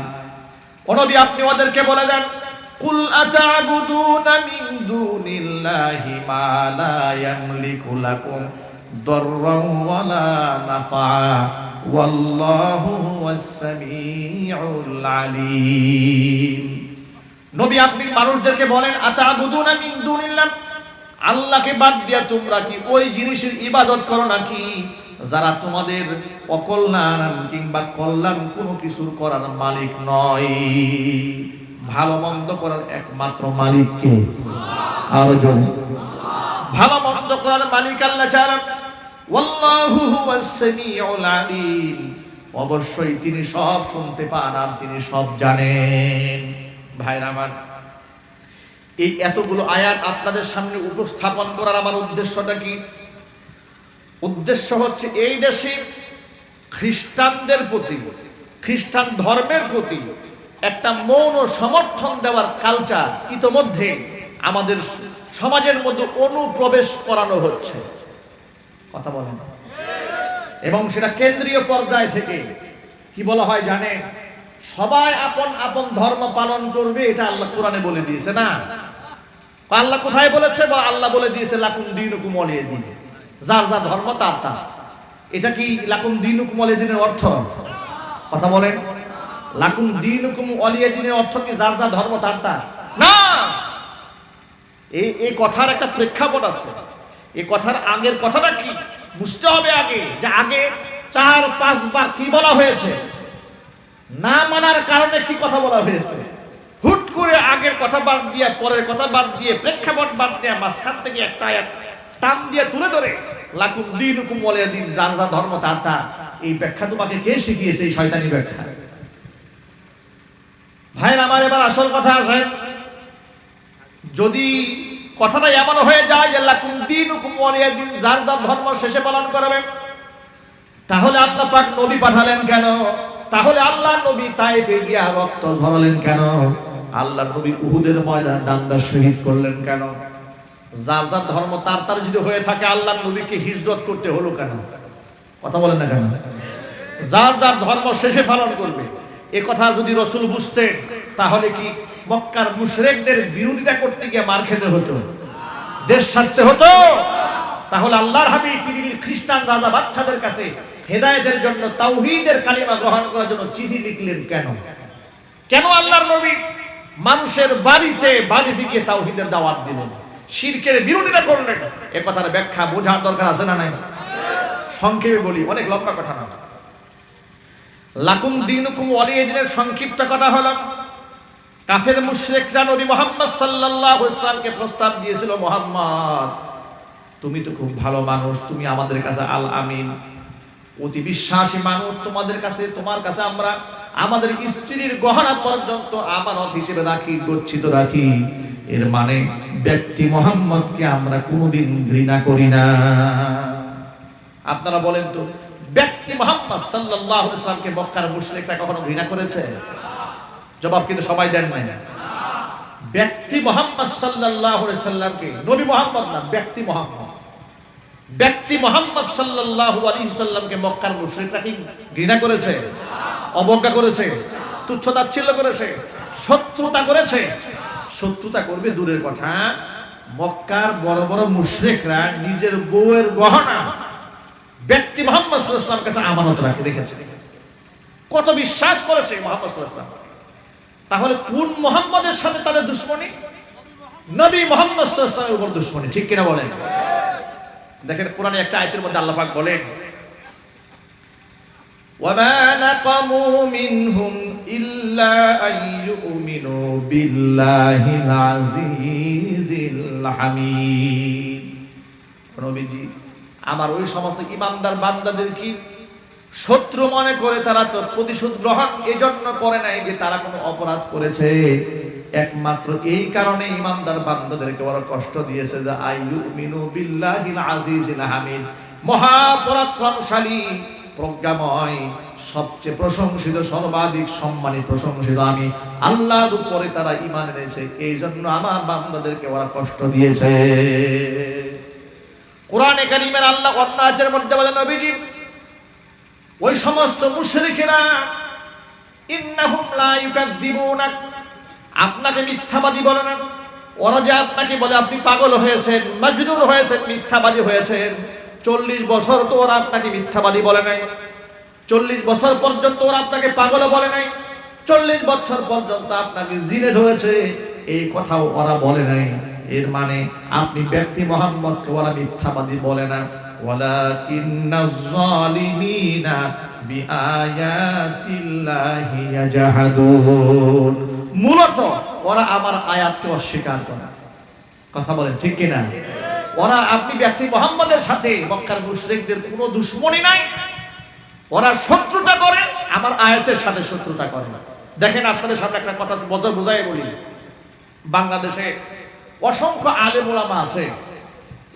ও নবী আপনি ওদেরকে বলে দেন, কুল আতা'বুদুনা মিন দুনিল্লাহি মা লা ইয়ামলিকু লাকুম দাররান ওয়ালা নাফআ ওয়াল্লাহু হুয়াস সামিউল আলীম। নবী আপনি মানুষদেরকে বলেন, আতা'বুদুনা মিন দুনিল্লাহ, আল্লাহকে বাদ দিয়া তোমরা কি ওই জিনিসের ইবাদত করো নাকি যারা তোমাদের অকল্যাণ কিংবা কল্যাণ কোনো কিছুর করার মালিক নয়? ভালো মন্দ করার একমাত্র মালিক কে? আরো জোরে, ভালো মন্দ করার মালিক আল্লাহ ছাড়া। ওয়াল্লাহু হুয়াস সামিউল আলীম, অবশ্যই তিনি সব শুনতে পান আর তিনি সব জানেন। ভাইরা আমার, এই এতগুলো আয়াত আপনাদের সামনে উপস্থাপন করার আমার উদ্দেশ্যটা কি? উদ্দেশ্য হচ্ছে এই দেশে খ্রিস্টানদের প্রতি, খ্রিস্টান ধর্মের প্রতি একটা মৌন সমর্থন দেওয়ার কালচার ইতোমধ্যে আমাদের সমাজের মধ্যে অনুপ্রবেশ করানো হচ্ছে। কথা বলেন। এবং সেটা কেন্দ্রীয় পর্যায় থেকে কি বলা হয় জানে? সবাই আপন আপন ধর্ম পালন করবে, এটা আল্লাহ কোরআনে বলে দিয়েছে না? আল্লাহ কোথায় বলেছে? বা আল্লাহ বলে দিয়েছে লাকুম দীনুকুম ওয়ালিয়া দীন, যার যার ধর্ম তার তার। এটা কি লাকুম দীনুকুম ওয়ালিয়া দীনের অর্থ? কথা বলেন। লাকুম দীনুকুম ওয়ালিয়া দীনের অর্থ কি যার যার ধর্ম তার তার? না, এই কথার একটা প্রেক্ষাপট আছে। এই কথার আগের কথাটা কি বুঝতে হবে আগে, যে আগে 4-5 বার কি বলা হয়েছে, না মানার কারণে কি কথা বলা হয়েছে। হুট করে আগের কথা বাদ দিয়ে পরের কথা বাদ দিয়ে প্রেক্ষাপট বাদ দিয়ে মাঝখান থেকে একটা আয়াত টান দিয়ে তুলে ধরে লাকুম দীনুকুম ওয়ালিয়া দীন, যার যার ধর্ম তার তার, এই ব্যাখ্যা তোমাকে কে শিখিয়েছে? এই শয়তানি ব্যাখ্যা। ভাইরা আমার, এবার আসল কথা আসে। যদি কথাটা এমন হয়ে যায় যে লাকুম দীনুকুম ওয়ালিয়া দীন, যার যার ধর্ম শেষে পালন করবে, তাহলে আল্লাহ পাক নবী পাঠালেন কেন? তাহলে আল্লাহ নবী তায়েফে গিয়া রক্ত ঝরালেন কেন? আল্লাহ নবী উহুদের ময়দানে দাঙ্গা শহীদ করলেন কেন? যার যার ধর্ম তার তার যদি হয়ে থাকে, আল্লাহ নবীকে হিজরত করতে হলো কেন? কথা বলেন না কেন? যার যার ধর্ম শেষে পালন করবে, এ কথা যদি রাসূল বুঝতেন, তাহলে কি মক্কার মুশরিকদের বিরোধিতা করতে গিয়ে মার খেতে হতো? দেশ ছাড়তে হতো? তাহলে আল্লাহর হাবিব পৃথিবীর খ্রিস্টান রাজা বাদশাদের কাছে হেদায়েতের জন্য, তাওহীদের কালিমা গ্রহণ করার জন্য চিঠি লিখলেন কেন? কেন আল্লাহর নবী মানুষের বাড়িতে বাড়িতে গিয়ে তাওহীদের দাওয়াত দিলেন, শিরকের বিরোধিতা করলেন? এ কথার ব্যাখ্যা বোঝার দরকার আছে না নাই? সংক্ষেপে বলি, অনেক লম্বা কথা না। লাকুম দীনুকুম ওয়ালিয়া দীনের সংক্ষিপ্ত কথা হলো, কাফের মুশরিকরা নবী মুহাম্মদ সাল্লাল্লাহু আলাইহি ওয়াসাল্লামকে প্রস্তাব দিয়েছিল, মুহাম্মদ তুমি তো খুব ভালো মানুষ, তুমি আমাদের কাছে আল আমিন, অতি বিশ্বাসী মানুষ, তোমার কাছে আমরা আমাদের স্ত্রীর গহনা পর্যন্ত আমানত হিসেবে রাখি, গচ্ছিত রাখি। এর মানে ব্যক্তি মুহাম্মদকে আমরা কোনোদিন ঘৃণা করি না। আপনারা বলেন তো, ব্যক্তি মুহাম্মদ সাল্লাল্লাহু আলাইহি ওয়াসাল্লামকে মক্কার মুশরিকরা কখনো ঘৃণা করেছে? জবাব কিন্তু সবাই দেন নাই। ব্যক্তি মুহাম্মদ সাল্লাল্লাহু আলাইহি ওয়াসাল্লামকে, নবী মুহাম্মদ না, ব্যক্তি মুহাম্মদ সাল্লাল্লাহু আলাইহি ওয়াসাল্লামকে মক্কার মুশরিকরা কি ঘৃণা করেছে? অবজ্ঞা করেছে? তুচ্ছ-তাচ্ছিল্য করেছে? শত্রুতা করেছে? শত্রুতা করবে দূরের কথা, মক্কার বড় বড় মুশরিকরা নিজের বউয়ের গহনা ব্যক্তি মুহাম্মদ সাল্লাল্লাহু আলাইহি ওয়াসাল্লামের কাছে আমানত রাখে, দেখেছে? কত বিশ্বাস করেছে মুহাম্মদ সাল্লাল্লাহু আলাইহি ওয়াসাল্লাম। তাহলে কোন মুহাম্মদের সাথে তাদের দুশমনী? নবী মুহাম্মদ সাল্লাল্লাহু আলাইহি ওয়াসাল্লামের উপর দুশমনী, ঠিক কিনা বলেন? দেখেন কোরআনে একটা আয়াতের মধ্যে আল্লাহ পাক বলেন, ওয়ামা নাকামু মিনহুম ইল্লা আইয়ুমিনু বিল্লাহিল আজিজিল হামিদ। নবীজি আমার ওই সমস্ত ইমানদার বান্দাদের কি শত্রু মনে করে তারা তো প্রতিশোধ গ্রহণ এজন্য করে নাই যে তারা কোনো অপরাধ করেছে, একমাত্র এই কারণে ইমানদার বান্দাদেরকে বড় কষ্ট দিয়েছে যে আইয়ুমিনু বিল্লাহিল আজিজিল হামিদ, মহাপরাক্রমশালী প্রজ্ঞাময় সবচেয়ে প্রশংসিত সর্বাধিক সম্মানিত প্রশংসিত আমি আল্লাহর উপরে তারা ঈমান এনেছে, এই জন্য আমার বান্দাদেরকে ওরা কষ্ট দিয়েছে। কোরআনে কারীমের আল্লাহ অন্য আয়াতের মধ্যে বলেন নবীজি ওই সমস্ত মুশরিকেরা ইন্নাহুম লা ইউকাযযিবুনাক, আপনাকে মিথ্যাবাদী বলে না, ওরা যে আপনাকে বলে আপনি পাগল হয়েছেন, মাজনুন হয়েছেন, মিথ্যাবাদী হয়েছেন, 40 বছর তো ওরা আপনাকে মিথ্যাবাদী বলে নাই, 40 বছর পর্যন্ত ওরা আপনাকে পাগল বলে নাই, 40 বছর পর্যন্ত আপনাকে জিনে ধরেছে, এই কথাও ওরা বলে নাই। এর মানে আপনি ব্যক্তি মুহাম্মদকে ওরা মিথ্যাবাদী বলে না, ওয়ালাকিন্নাজ জালিমিনা বিআয়াতিল্লাহি ইয়াজহাদুন, মূলত ওরা আমার আয়াতকে অস্বীকার করে। কথা বলেন ঠিক কিনা? ওরা আপনি ব্যক্তি মুহাম্মদের সাথে মক্কার মুশরিকদের কোনো দুশমনী নাই, ওরা শত্রুতা করে, আমার আয়াতের সাথে শত্রুতা করে না। দেখেন আপনাদের সামনে একটা কথা বুঝাই বলি, বাংলাদেশে অসংখ্য আলেম ওলামা আছে,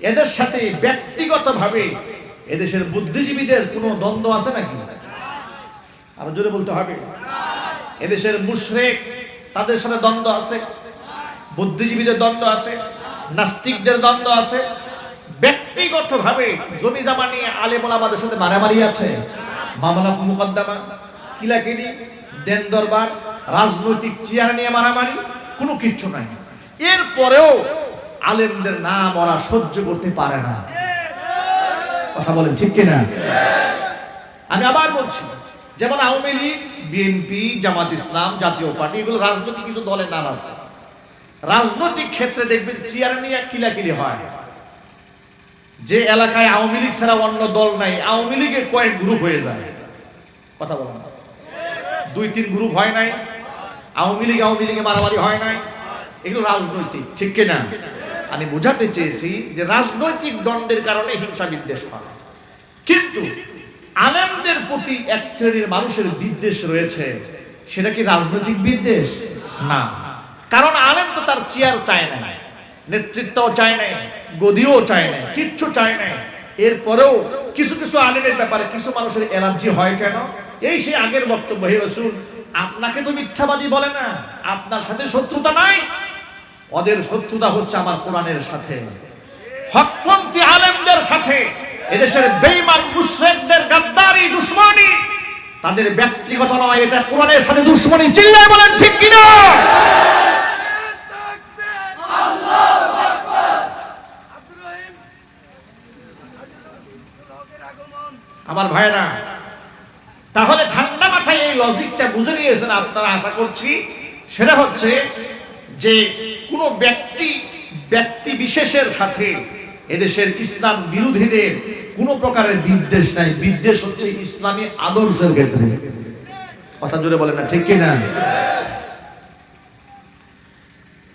এদের সাথে ব্যক্তিগতভাবে এদেশের বুদ্ধিজীবীদের কোনো দ্বন্দ্ব আছে নাকি? আরো জোরে বলতে হবে। এদেশের মুশরিক তাদের সাথে দ্বন্দ্ব আছে, বুদ্ধিজীবীদের দ্বন্দ্ব আছে, নাস্তিকদের দ্বন্দ্ব আছে, ব্যক্তিগতভাবে জমি জামা নিয়ে আলেম ওলামাদের সাথে মারামারি আছে, মামলা মুকদ্দমা, কিলাকিলি, দেন দরবার, রাজনৈতিক চেয়ার নিয়ে মারামারি, কোনো কিচ্ছু নাই। এরপরেও আলেমদের নাম ওরা সহ্য করতে পারে না। কথা বলেন ঠিক কিনা? আমি আবার বলছি, যেমন আওয়ামী লীগ, বিএনপি, জামাত ইসলাম, জাতীয় পার্টি, এগুলো রাজনৈতিক কিছু দলের নাম আছে। রাজনৈতিক ক্ষেত্রে দেখবেন চেয়ার নিয়ে কিলাকিলি হয়। যে এলাকায় আওয়ামী লীগ ছাড়া অন্য দল নাই, আওয়ামী লীগের কয়েক গ্রুপ হয়ে যায়। কথা বলেন, 2-3 গ্রুপ হয় নাই, আওয়ামী লীগে মারামারি হয় নাই, এগুলো রাজনৈতিক, ঠিক কিনা? আমি বোঝাতে চেয়েছি যে রাজনৈতিক দ্বন্দ্বের কারণে হিংসা বিদ্বেষ হয়, কিন্তু আলেমদের প্রতি এক শ্রেণীর মানুষের বিদ্বেষ রয়েছে, সেটা কি রাজনৈতিক বিদ্বেষ? না, কারণ আলেম তো তার চেয়ার চায় না, নেতৃত্বও চায় না, গদিও চায় না, কিচ্ছু চায় না। এরপরেও কিছু কিছু আলেমের ব্যাপারে কিছু মানুষের অ্যালার্জি হয় কেন? এই সেই আগের বক্তব্য, হে রাসূল আপনাকে তো মিথ্যাবাদী বলে না, আপনার সাথে শত্রুতা নাই, ওদের শত্রুতা হচ্ছে আমার কোরআনের সাথে, হকপন্থী আলেমদের সাথে, এদেশের বেঈমান মুশরিকদের গাদ্দারি দুশমনী তাদের ব্যক্তিগত নয়, এটা কোরআনের সাথে দুশমনী। চিল্লায় বলেন ঠিক কিনা? আল্লাহু আকবার। আমার ভাইরা, তাহলে ঠান্ডা মাথায় এই লজিকটা বুঝে নিয়েছেন আপনারা, আশা করছি। সেটা হচ্ছে যে কোনো ব্যক্তি বিশেষের সাথে এদেশের ইসলাম বিরোধীদের কোনো প্রকারের বিদ্বেষ নাই, বিদ্বেষ হচ্ছে ইসলামী আদর্শের ক্ষেত্রে। কথা জোরে বলেন না, ঠিক কিনা?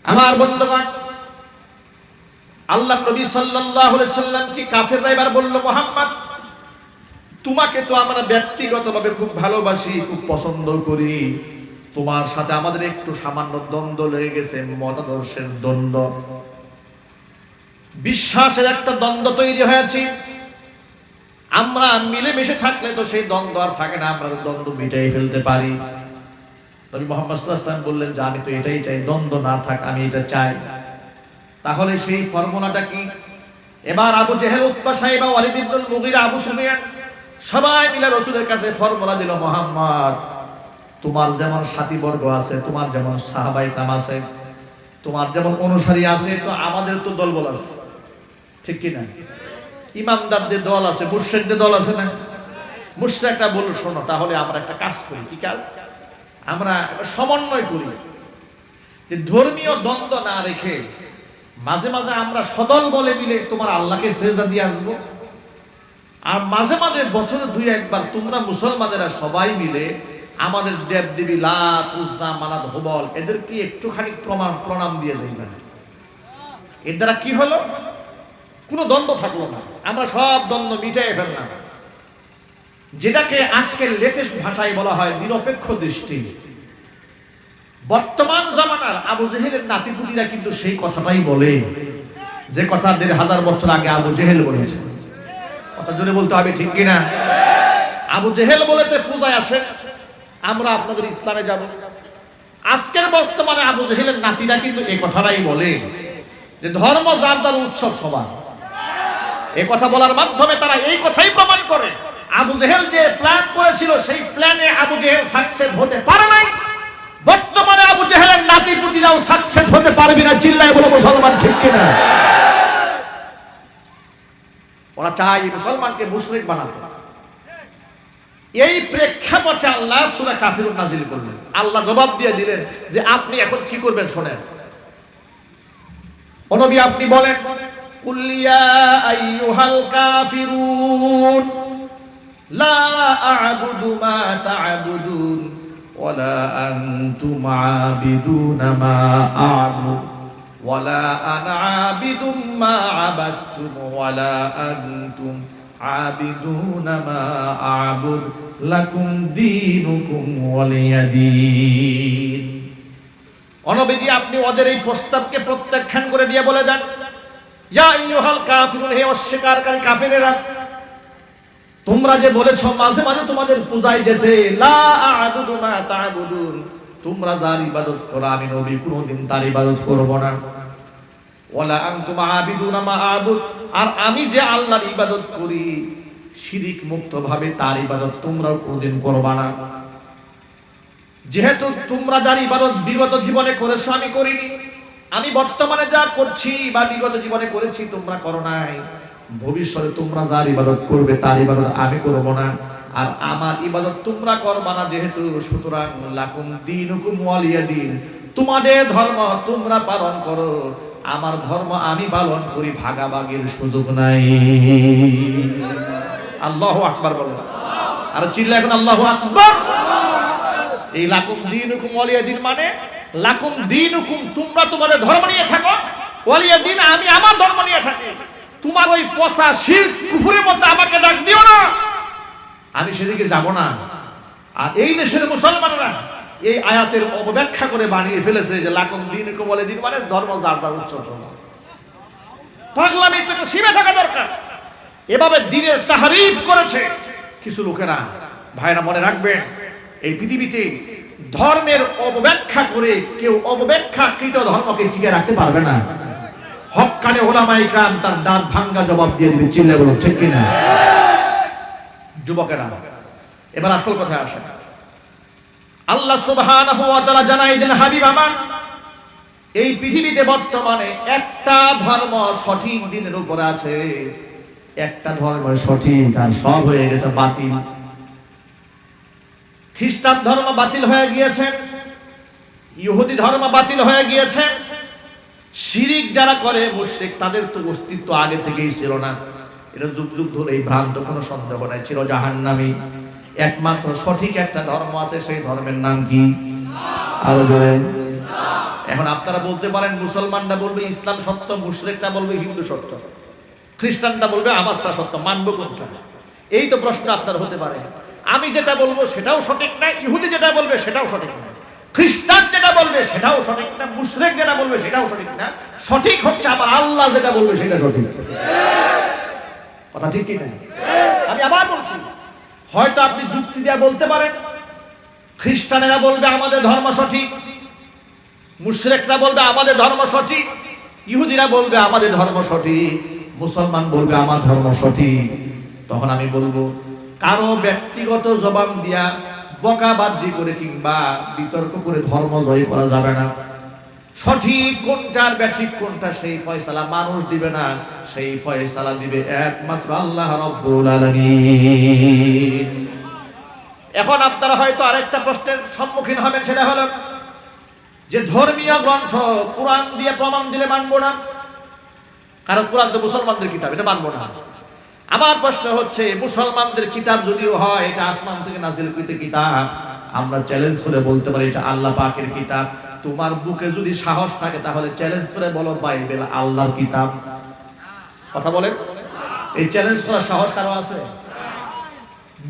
আমার বন্ধুগণ, আল্লাহ নবী সাল্লাল্লাহু আলাইহি সাল্লাম কি কাফেররা এবার বলল, মুহাম্মদ তোমাকে তো আমরা ব্যক্তিগতভাবে খুব ভালোবাসি, খুব পছন্দ করি, তোমার সাথে আমাদের একটু সামান্য দ্বন্দ্ব লেগে গেছে, মতাদর্শের দ্বন্দ্ব, বিশ্বাসের একটা দ্বন্দ্ব তৈরি হয়েছে, আমরা মিলেমিশে থাকলে তো সেই দ্বন্দ্ব আর থাকে না, আমরা দ্বন্দ্ব মিটাই ফেলতে পারি। নবী মুহাম্মদ সাল্লাল্লাহু আলাইহি ওয়াসাল্লাম বললেন যে আমি তো এটাই চাই, দ্বন্দ্ব না থাক, আমি এটা চাই। তাহলে সেই ফর্মুলাটা কি? এবার আবু জেহেল, উতবা, সাইবা, ওয়ালিদ ইবনুল মুগীরা, আবু সুফিয়ান সবাই মিলে রাসূলের কাছে ফর্মুলা দিল, মুহাম্মদ তোমার যেমন সাথীবর্গ আছে, তোমার যেমন সাহাবায়ে কেরাম আছে, তোমার যেমন অনুসারী আছে, তো আমাদের তো দলবল আছে, ঠিক কিনা? ইমামদারদের দল আছে, মুশরিকদের দল আছে না? মুশরিকরা বলল শোনো, তাহলে আমরা একটা কাজ করি। কি কাজ? আমরা সমন্বয় করি, যে ধর্মীয় দ্বন্দ্ব না রেখে মাঝে মাঝে আমরা সদল বলে মিলে তোমার আল্লাহকে সেজদা দিয়ে আসবো, আর মাঝে মাঝে বছরে 2-1 বার তোমরা মুসলমানেরা সবাই মিলে আমাদের দেব দেবী লাত, উজ্জা, মানাত, হুবল এদেরকে একটুখানি প্রণাম দিয়ে যাইবেন। এর দ্বারা কি হলো? কোনো দ্বন্দ্ব থাকলো না, আমরা সব দ্বন্দ্ব মিটাই ফেললাম। যেটাকে আজকের লেটেস্ট ভাষায় বলা হয় নিরপেক্ষ দৃষ্টি। বর্তমান জামানার আবু জেহেলের নাতিপুতিরা কিন্তু সেই কথাটাই বলে, যে কথা ১৫০০ বছর আগে আবু জেহেল বলেছে। কথা জোরে বলতে হবে, ঠিক কিনা? আবু জেহেল বলেছে পূজায় আসেন, আমরা আপনাদের ইসলামে যাব। আজকের বর্তমানে আবু জেহেলের নাতিরা কিন্তু এই কথাটাই বলে যে ধর্ম যার যার উৎসব সবার। এই কথা বলার মাধ্যমে তারা এই কথাই প্রমাণ করে আবু জেহেল যে প্ল্যান করেছিল সেই প্ল্যানে আবু জেহেল সাকসেস হতে পারে নাই। বর্তমানে আবু জেহেলের নাতিপুতিরাও সাকসেস হতে পারবে না। চিল্লায় বলো মুসলমান, ঠিক কিনা? ওরা চায় মুসলমানকে মুশরিক বানাতে। এই প্রেক্ষাপটে আল্লাহ সূরা কাফিরুন নাযিল করলেন। আল্লাহ জবাব দিয়ে দিলেন যে আপনি এখন কি করবেন শোনেন। ও নবী আপনি বলেন, কুল ইয়া আইয়ুহাল কাফিরুন লা আ'বুদু মা তা'বুদুন ওয়ালা আনতুম আবিদুনা মা আ'বুদু ওয়ালা আনা আবিদুম মা আবাদতুম ওয়ালা আনতুম আবিদুনা মা আ'বুদ লাকুম দীনুকুম ওয়ালিয়া দীন। নবীজি আপনি ওদের এই প্রস্তাবকে প্রত্যাখ্যান করে দিয়ে বলে দেন, ইয়া আইয়ুহাল কাফিরুন, হে অস্বীকারী কাফিরেরা, তোমরা যে বলেছো মাঝে মাঝে তোমাদের পূজায় যেতে, লা আ'বুদু মা তা'বুদুন, তোমরা যার ইবাদত করো আমি নবী কোনদিন তার ইবাদত করব না। ওয়ালা আনতুম আবিদুনা মা আ'বুদ, আর আমি যে আল্লাহর ইবাদত করি শিরিক মুক্ত ভাবে তার ইবাদত তোমরাও কোনদিন করবা না। যেহেতু তোমরা যার ইবাদত বিগত জীবনে করেছো আমি করিনি, আমি বর্তমানে যা করছি বা বিগত জীবনে করেছি তোমরা করো নাই, ভবিষ্যতে তোমরা যার ইবাদত করবে তার ইবাদত আমি করব না, আর আমার ইবাদত তোমরা করবা না যেহেতু, সুতরাং লাকুম দীনুকুম ওয়ালিয়া দীন, তোমাদের ধর্ম তোমরা পালন করো, আমার ধর্ম আমি পালন করি, ভাগাভাগির সুযোগ নাই। আল্লাহু আকবার বলো, আর চিল্লা এখন আল্লাহু আকবার। এই লাকুম দীনুকুম ওয়ালিয়া দীন মানে লাকুম দীনুকুম, তোমরা তোমাদের ধর্ম নিয়ে থাকো, ওয়ালিয়া দীন আমি আমার ধর্ম নিয়ে থাকি। তোমার ওই পচা শিরক কুফরের মধ্যে আমাকে ডাক দিও না, আমি সেদিকে যাব না। আর এই দেশের মুসলমানরা এই আয়াতের অপব্যাখ্যা করে বানিয়ে ফেলেছে যে লাকুম দীনুকুম ওয়ালিয়া দীন মানে ধর্ম যার যার উৎসব। পাগলামি তো সীমা থাকা দরকার। এভাবে দ্বীনের তাহরিফ করেছে কিছু লোকেরা। ভাইরা মনে রাখবেন, এই পৃথিবীতে ধর্মের অপব্যাখ্যা করে কেউ অপব্যাখ্যাকৃত ধর্মকে টিকিয়ে রাখতে পারবে না। হক্কানে ওলামায়ে কেরাম তার দাঁত ভাঙ্গা জবাব দিয়ে দিবে। চিল্লা বলো, ঠিক কিনা? যুবকেরা এবার আসল কথায় আসেন। আল্লাহ সুবহানাহু ওয়া তাআলা জানাই দেন, হাবিব আমার, এই পৃথিবীতে বর্তমানে একটা ধর্ম সঠিক দিনের উপর আছে, একটা ধর্ম সঠিক, আর সব হয়ে গেছে বাতিল। খ্রিস্টান ধর্ম বাতিল হয়ে গিয়েছে, ইহুদি ধর্ম বাতিল হয়ে গিয়েছে, শিরিক যারা করে মুশরিক তাদের তো অস্তিত্ব আগে থেকেই ছিল না। এটা যুগ যুগ ধরে এই ভ্রান্ত, কোনো সন্দেহ নাই, ছিল জাহান্নামী। একমাত্র সঠিক একটা ধর্ম আছে, সেই ধর্মের নাম কি? আরো জোরে। এখন আপনারা বলতে পারেন, মুসলমানরা বলবে ইসলাম সত্য, মুশরিকরা বলবে হিন্দু সত্য, খ্রিস্টানরা বলবে আমারটা সত্য, মানবো কোনটা? এই তো প্রশ্ন আপনার হতে পারে। আমি যেটা বলবো সেটাও সঠিক না, ইহুদি যেটা বলবে সেটাও সঠিক না, খ্রিস্টান যেটা বলবে সেটাও সঠিক না, মুশরিক যেটা বলবে সেটাও সঠিক না। সঠিক হচ্ছে আমার আল্লাহ যেটা বলবে সেটা সঠিক। কথা ঠিক কি না? আমি আবার বলছি, হয়তো আপনি যুক্তি দিয়ে বলতে পারেন খ্রিস্টানেরা বলবে আমাদের ধর্ম সঠিক, মুশরিকরা বলবে আমাদের ধর্ম সঠিক, ইহুদিরা বলবে আমাদের ধর্ম সঠিক, মুসলমান বলবে আমার ধর্ম সঠিক। তখন আমি বলবো, কারো ব্যক্তিগত জবান দিয়া বকাবাজি করে কিংবা বিতর্ক করে ধর্ম জয় করা যাবে না। সঠিক কোনটা আর ব্যাঠিক কোনটা সেই ফয়সালা মানুষ দিবে না, সেই ফয়সালা দিবে একমাত্র আল্লাহ রাব্বুল আলামিন। এখন আপনারা হয়তো আরেকটা প্রশ্নের সম্মুখীন হবেন, সেটা হলো যে ধর্মীয় গ্রন্থ কোরআন দিয়ে প্রমাণ দিলে মানবো না, কারণ কোরআন তো মুসলমানদের কিতাব, এটা মানবো না। আমার প্রশ্ন হচ্ছে, মুসলমানদের কিতাব যদিও হয়, এটা আসমান থেকে নাজিলকৃত কিতাব, আমরা চ্যালেঞ্জ করে বলতে পারি এটা আল্লাহ পাকের কিতাব। তোমার বুকে যদি সাহস থাকে তাহলে চ্যালেঞ্জ করে বলো বাইবেল আল্লাহর কিতাব। কথা বলেন, এই চ্যালেঞ্জ করার সাহস কারো আছে?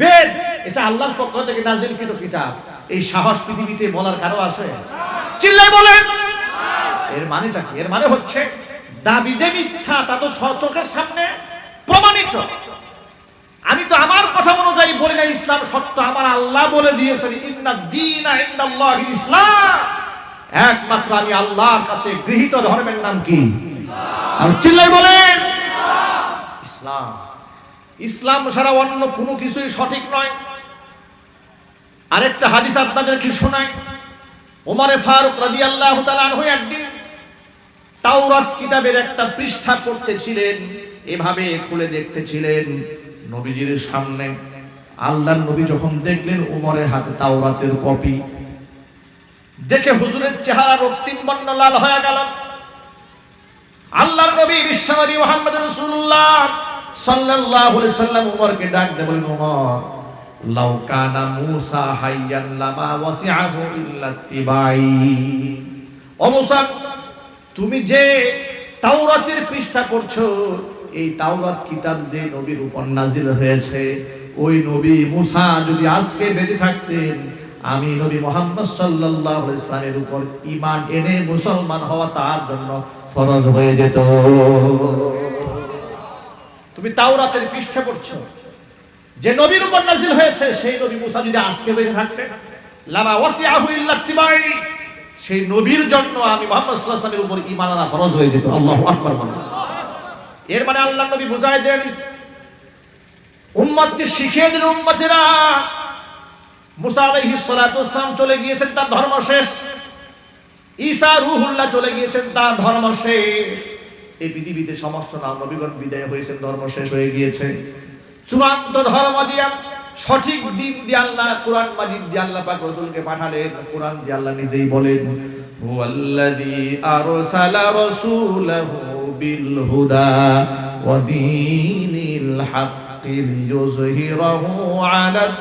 বেদ এটা আল্লাহর পক্ষ থেকে নাযিলকৃত কিতাব, এই সাহস পৃথিবীতে বলার কারো আছে? চিল্লায় বলেন। এর মানেটা কি? এর মানে হচ্ছে দাবি যে মিথ্যা তা তো চোখের সামনে প্রমাণিত। আমি তো আমার কথা অনুযায়ী বলি না ইসলাম সত্য, আমার আল্লাহ বলে দিয়েছেন ইন্নাদ দীনা ইনদাল্লাহি ইসলাম, একমাত্র আমি আল্লাহর কাছে গৃহীত ধর্মের নাম কি? আর চিল্লায় বলেন ইসলাম। ইসলাম ছাড়া অন্য কোনো কিছুই সঠিক নয়। আরেকটা হাদিস আপনাদের কি শোনাই। ওমর ফারুক রাদিয়াল্লাহু তাআলা আনহু একদিন তাওরাত কিতাবের একটা পৃষ্ঠা পড়তেছিলেন, এভাবে খুলে দেখতেছিলেন নবীজির সামনে। আল্লাহর নবী যখন দেখলেন ওমরের হাতে তাওরাতের কপি, দেখে হুজুরের চেহারা রক্তিম বর্ণ লাল হয়ে গেল। আল্লাহর নবী বিশ্বনবী মুহাম্মদ রাসূলুল্লাহ সাল্লাল্লাহু আলাইহি ওয়াসাল্লাম ওমরকে ডাক দিয়ে বলেন, ওমর লাউ কানা মূসা হাইয়ান লামা ওয়াসিআহু ইল্লা ইত্তিবাই। ও মূসা, তুমি যে তাওরাতের পৃষ্ঠা পড়ছো, এই তাওরাত কিতাব যে নবীর উপর নাজিল হয়েছে, ওই নবী মূসা যদি আজকে বেঁচে থাকতেন, আমি নবী মুহাম্মদ সাল্লাল্লাহু আলাইহি ওয়াসাল্লামের উপর ঈমান এনে মুসলমান হওয়া তার জন্য ফরজ হয়ে যেত। তুমি তাওরাতের পৃষ্ঠা পড়ছো, যে নবীর উপর নাজিল হয়েছে, সেই নবী মূসা যদি আজকে বেঁচে থাকতেন, লামা ওয়াসিআহু ইল্লা ইত্তিবাই, সেই নবীর জন্য আমি মুহাম্মদ সাল্লাল্লাহু আলাইহি ওয়াসাল্লামের উপর ঈমান আনা ফরজ হয়ে যেত। আল্লাহু আকবার বলেন। এর মানে আল্লাহর নবী বুঝায় দেন উম্মতকে শিখিয়ে দিন, উম্মতেরা মুসা আলাইহিস সালাতু ওয়াস সালাম চলে গিয়েছেন, তার ধর্ম শেষ। ঈসা রূহুল্লাহ চলে গিয়েছেন, তার ধর্ম শেষ। এই পৃথিবীতে সমস্ত নবীগণ বিদায় হয়েছেন, ধর্ম শেষ হয়ে গিয়েছে। চূড়ান্ত ধর্ম দিয়া, সঠিক দিন দিয়ে আল্লাহ কোরআন মাজিদ দিয়ে আল্লাহ পাক রাসূলকে পাঠালেন। কোরআন দিয়ে আল্লাহ নিজেই বলেন, হুয়াল্লাযী আরসালা রাসূলাহু বিল হুদা ওয়া দীনিল হাক্কি লিইয়ুযহিরাহু আলাদ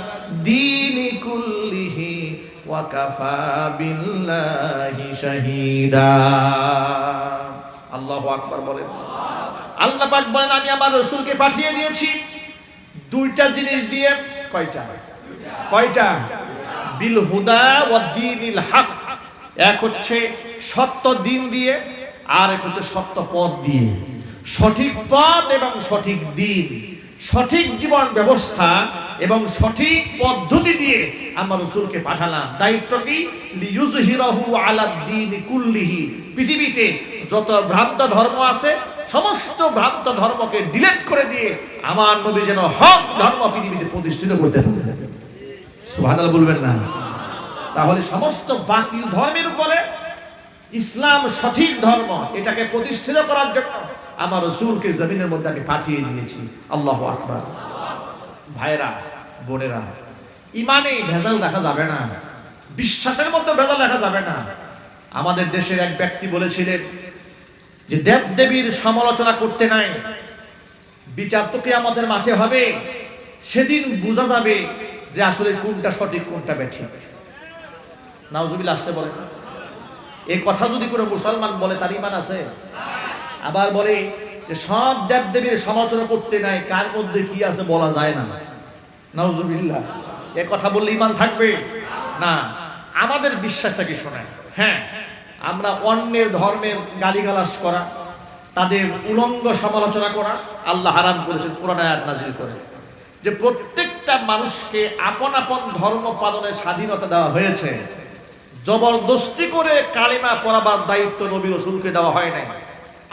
দীনি কুল্লিহি ওয়া কাফা বিল্লাহি শাহীদা। আল্লাহু আকবার বলেন। আল্লাহ পাক বলেন, আমি আমার রাসূলকে পাঠিয়ে দিয়েছি দুইটা জিনিস দিয়ে। কয়টা? কয়টা? বিল হুদা ওয়া দীনিল হক। এক হচ্ছে সত্য দিন দিয়ে, আর এক হচ্ছে সত্য পথ দিয়ে। সঠিক পথ এবং সঠিক দিন, সঠিক জীবন ব্যবস্থা এবং সঠিক পদ্ধতি দিয়ে আমার রাসূলকে পাঠালাম। দায়িত্ব কি? লিইয়ুযহিরাহু আলাদ দীনি কুল্লিহি। পৃথিবীতে যত ভ্রান্ত ধর্ম আছে, সমস্ত ভ্রান্ত ধর্মকে ডিলিট করে দিয়ে আমার নবী যেন হক ধর্ম পৃথিবীতে প্রতিষ্ঠিত করতে পারে। সুবহানাল্লাহ বলবেন না? তাহলে সমস্ত বাতিল ধর্মের উপরে ইসলাম সঠিক ধর্ম, এটাকে প্রতিষ্ঠিত করার জন্য আমার রাসূলকে জমিনের মধ্যে আমি পাঠিয়ে দিয়েছি। আল্লাহু আকবার। ভাইরা, বোনেরা, ইমানে ভেজাল রাখা যাবে না, বিশ্বাসের মধ্যে ভেজাল রাখা যাবে না। আমাদের দেশের এক ব্যক্তি বলেছিলেন যে দেব দেবীর সমালোচনা করতে নাই, বিচার তো কিয়ামতের মাঠে হবে, সেদিন বোঝা যাবে যে আসলে কোনটা সঠিক কোনটা বেঠিক। নাউজুবিল্লাহ আসছে বলে। এই কথা যদি কোনো মুসলমান বলে তার ঈমান আছে? আবার বলে যে সব দেব দেবীর সমালোচনা করতে নাই, কার মধ্যে কি আছে বলা যায় না। নাউজুবিল্লাহ। এই কথা বললে ঈমান থাকবে না। আমাদের বিশ্বাসটা কি শোনায়? হ্যাঁ, আমরা অন্যের ধর্মের গালিগালাজ করা, তাদের উলঙ্গ সমালোচনা করা আল্লাহ হারাম করেছেন কোরআন আয়াত নাযিল করে, যে প্রত্যেকটা মানুষকে আপন আপন ধর্ম পালনের স্বাধীনতা দেওয়া হয়েছে। জবরদস্তি করে কালিমা পড়াবার দায়িত্ব নবী রাসূলকে দেওয়া হয় নাই,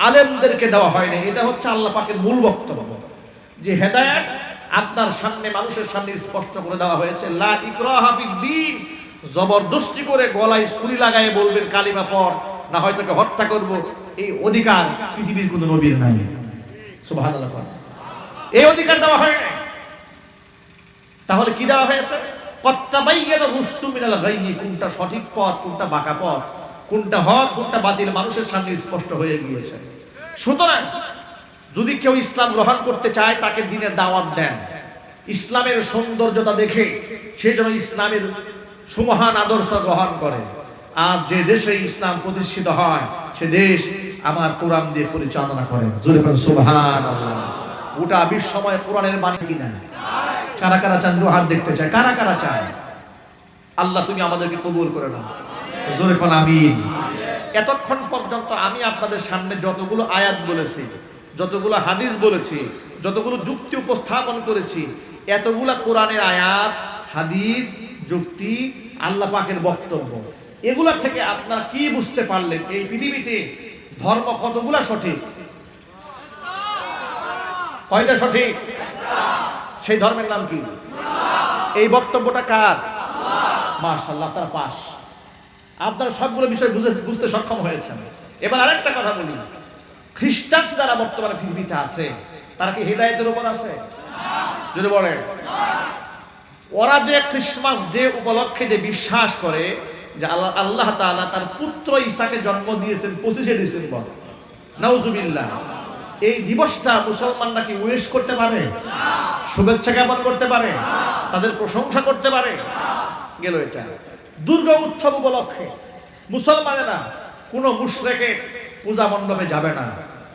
আলেমদেরকে দেওয়া হয় নাই। এটা হচ্ছে আল্লাহ পাকের মূল বক্তব্য, যে হেদায়েত আপনার সামনে, মানুষের সামনে স্পষ্ট করে দেওয়া হয়েছে। লা ইকরাহা ফিদ্দীন। জবরদস্তি করে গলায় ছুরি লাগায় বলবেন কালিমা পড়, না হয় তোকে হত্যা করব, এই অধিকার পৃথিবীর কোনো নবীর নাই। সুবহানাল্লাহ। এই অধিকার দেওয়া হয় নাই। তাহলে কি দেওয়া হয়েছে? কত্তাবাইয়ানা রুশদু মিনাল গায়য়ি। কোনটা সঠিক পথ, কোনটা বাঁকা পথ, কোনটা হক, কোনটা বাতিল মানুষের সামনে স্পষ্ট হয়ে গিয়েছে। সুতরাং যদি কেউ ইসলাম গ্রহণ করতে চায়, তাকে দ্বীনের দাওয়াত দেন, ইসলামের সৌন্দর্যতা দেখে সে যেন ইসলামের সুমহান আদর্শ গ্রহণ করে। আর যে দেশে ইসলাম প্রতিষ্ঠিত হয়, সে দেশ আমার কোরআন দিয়ে পরিচালনা করেন। জোরে বলেন সুবহানাল্লাহ। গোটা বিশ্বময় কোরআনের বাণী কিনা? কারা কারা চান? দু হাত দেখতে চায়। কারা কারা চায়? আল্লাহ তুমি আমাদেরকে কবুল করে নাও। জোরে বলেন আমিন। এতক্ষণ পর্যন্ত আমি আপনাদের সামনে যতগুলো আয়াত বলেছি, যতগুলো হাদিস বলেছি, যতগুলো যুক্তি উপস্থাপন করেছি, এতগুলা কোরআনের আয়াত, হাদিস, যুক্তি, আল্লাহ পাকের বক্তব্য, এগুলা থেকে আপনারা কি বুঝতে পারলেন? এই পৃথিবীতে ধর্ম কতগুলা সঠিক? কয়টা সঠিক? সেই ধর্মের নাম কি? এই বক্তব্যটা কার? মাশাআল্লাহ, তারা পাস। আপনারা সবগুলো বিষয় বুঝতে সক্ষম হয়েছেন। এবার আরেকটা কথা বলি, খ্রিস্টান যারা বর্তমানে পৃথিবীতে আছে তারা কি হিদায়াতের উপর আছে? যদি বলেন, ওরা যে ক্রিসমাস ডে উপলক্ষে যে বিশ্বাস করে যে আল্লাহ তাআলা তার পুত্র ঈসাকে জন্ম দিয়েছেন 25শে ডিসেম্বর, নাউজুবিল্লাহ, এই দিবসটা মুসলমানরা কি উইশ করতে পারে? শুভেচ্ছা জ্ঞাপন করতে পারে? তাদের প্রশংসা করতে পারে? গেল এটা। দুর্গা উৎসব উপলক্ষে মুসলমানেরা কোনো মুশরিকের পূজা মণ্ডপে যাবে না,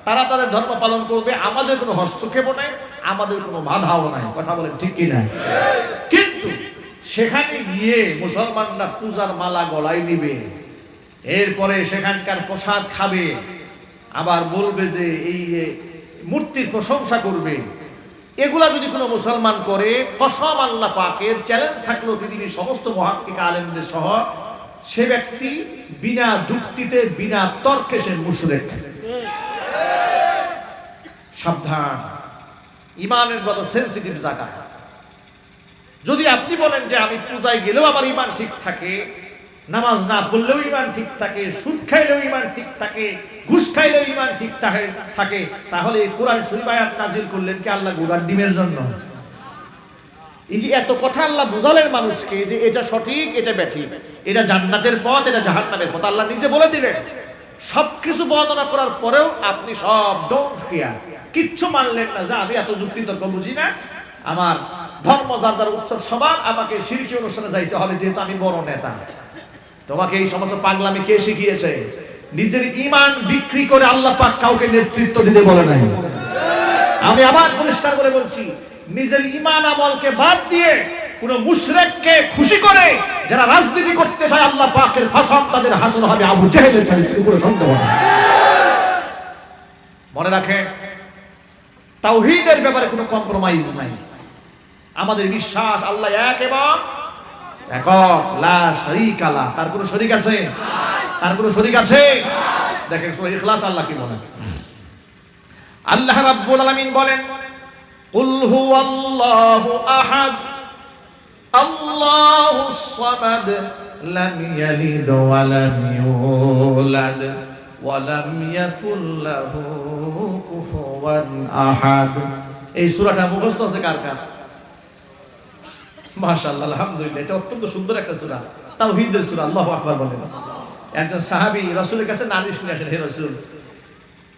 তারা তাদের ধর্ম পালন করবে, আমাদের কোনো হস্তক্ষেপও নাই, আমাদের কোনো বাধাও নাই। কথা বলেন ঠিক কি না? কিন্তু সেখানে গিয়ে মুসলমানরা পূজার মালা গলায় নিবে, এরপরে সেখানকার প্রসাদ খাবে, আবার বলবে যে এই মূর্তির প্রশংসা করবে। এগুলা যদি কোনো মুসলমান করে, কসম আল্লাহ পাকের, চ্যালেঞ্জ থাকলো পৃথিবীর সমস্ত মুহাক্কিক আলেমদের সহ, সে ব্যক্তি বিনা যুক্তিতে, বিনা তর্কে সে মুশরিক। সাবধান, ইমানের বড় সেনসিটিভ জায়গা। যদি আপনি বলেন যে আমি পূজায় গেলেও আমার ইমান ঠিক থাকে, নামাজ না পড়লেও ইমান ঠিক থাকে, সুদ খাইলেও ইমান ঠিক থাকে, ঘুষ খাইলেও ইমান ঠিক থাকে, তাহলে কোরআন শরীফ আয়াত নাযিল করলেন কি আল্লাহ গোড়ার ডিমের জন্য? এই যে এত কথা আল্লাহ বুঝালেন মানুষকে যে এটা সঠিক, এটা ব্যাঠিক, এটা জান্নাতের পথ, এটা জাহান্নামের পথ, আল্লাহ নিজে বলে দিলেন। সবকিছু বর্ণনা করার পরেও আপনি সব ডোন্ট কেয়ার, কিচ্ছু মানলেন না যে আমি এত যুক্তি তর্ক বুঝি না, আমার ধর্ম যার উৎসব সবার, আমাকে শিরকি অনুষ্ঠানে যাইতে হবে যেহেতু আমি বড় নেতা। তোমাকে এই সমস্ত পাগলামি কে শিখিয়েছে? নিজের ঈমান বিক্রি করে আল্লাহ পাক কাউকে নেতৃত্ব দিতে বলে নাই। আমি আবার পরিষ্কার করে বলছি, নিজের ঈমান আমলকে বাদ দিয়ে কোন মুশরিককে খুশি করে যারা রাজনীতি করতে চায়, আল্লাহ পাকের কসম তাদের হাসর হবে আবু জেহেলের চাইতে কোনো সন্দেহ নেই। মনে রাখেন, তাওহীদের ব্যাপারে কোনো কম্প্রোমাইজ নাই। আমাদের বিশ্বাস আল্লাহ এক এবং একক, লা শারীকা লাহ, তার কোনো শরীক আছে? তার কোনো শরীক আছে? দেখেন সূরা ইখলাস আল্লাহ কি বলেন। আল্লাহ রাব্বুল আলামিন বলেন, কুল হুয়াল্লাহু আহাদ আল্লাহুস সামাদ লাম ইয়ালিদ ওয়া লাম ইউলাদ ওয়া লাম ইয়াকুল লাহু কুফুওয়ান আহাদ। এই সূরাটা মুখস্থ আছে কার কার? মাশাআল্লাহ, আলহামদুলিল্লাহ, এটা অত্যন্ত সুন্দর একটা সূরা, তাওহীদের সূরা। আল্লাহু আকবার বলেন। একজন সাহাবী রাসূলের কাছে নালিশ নিয়ে আসেন, হে রাসূল,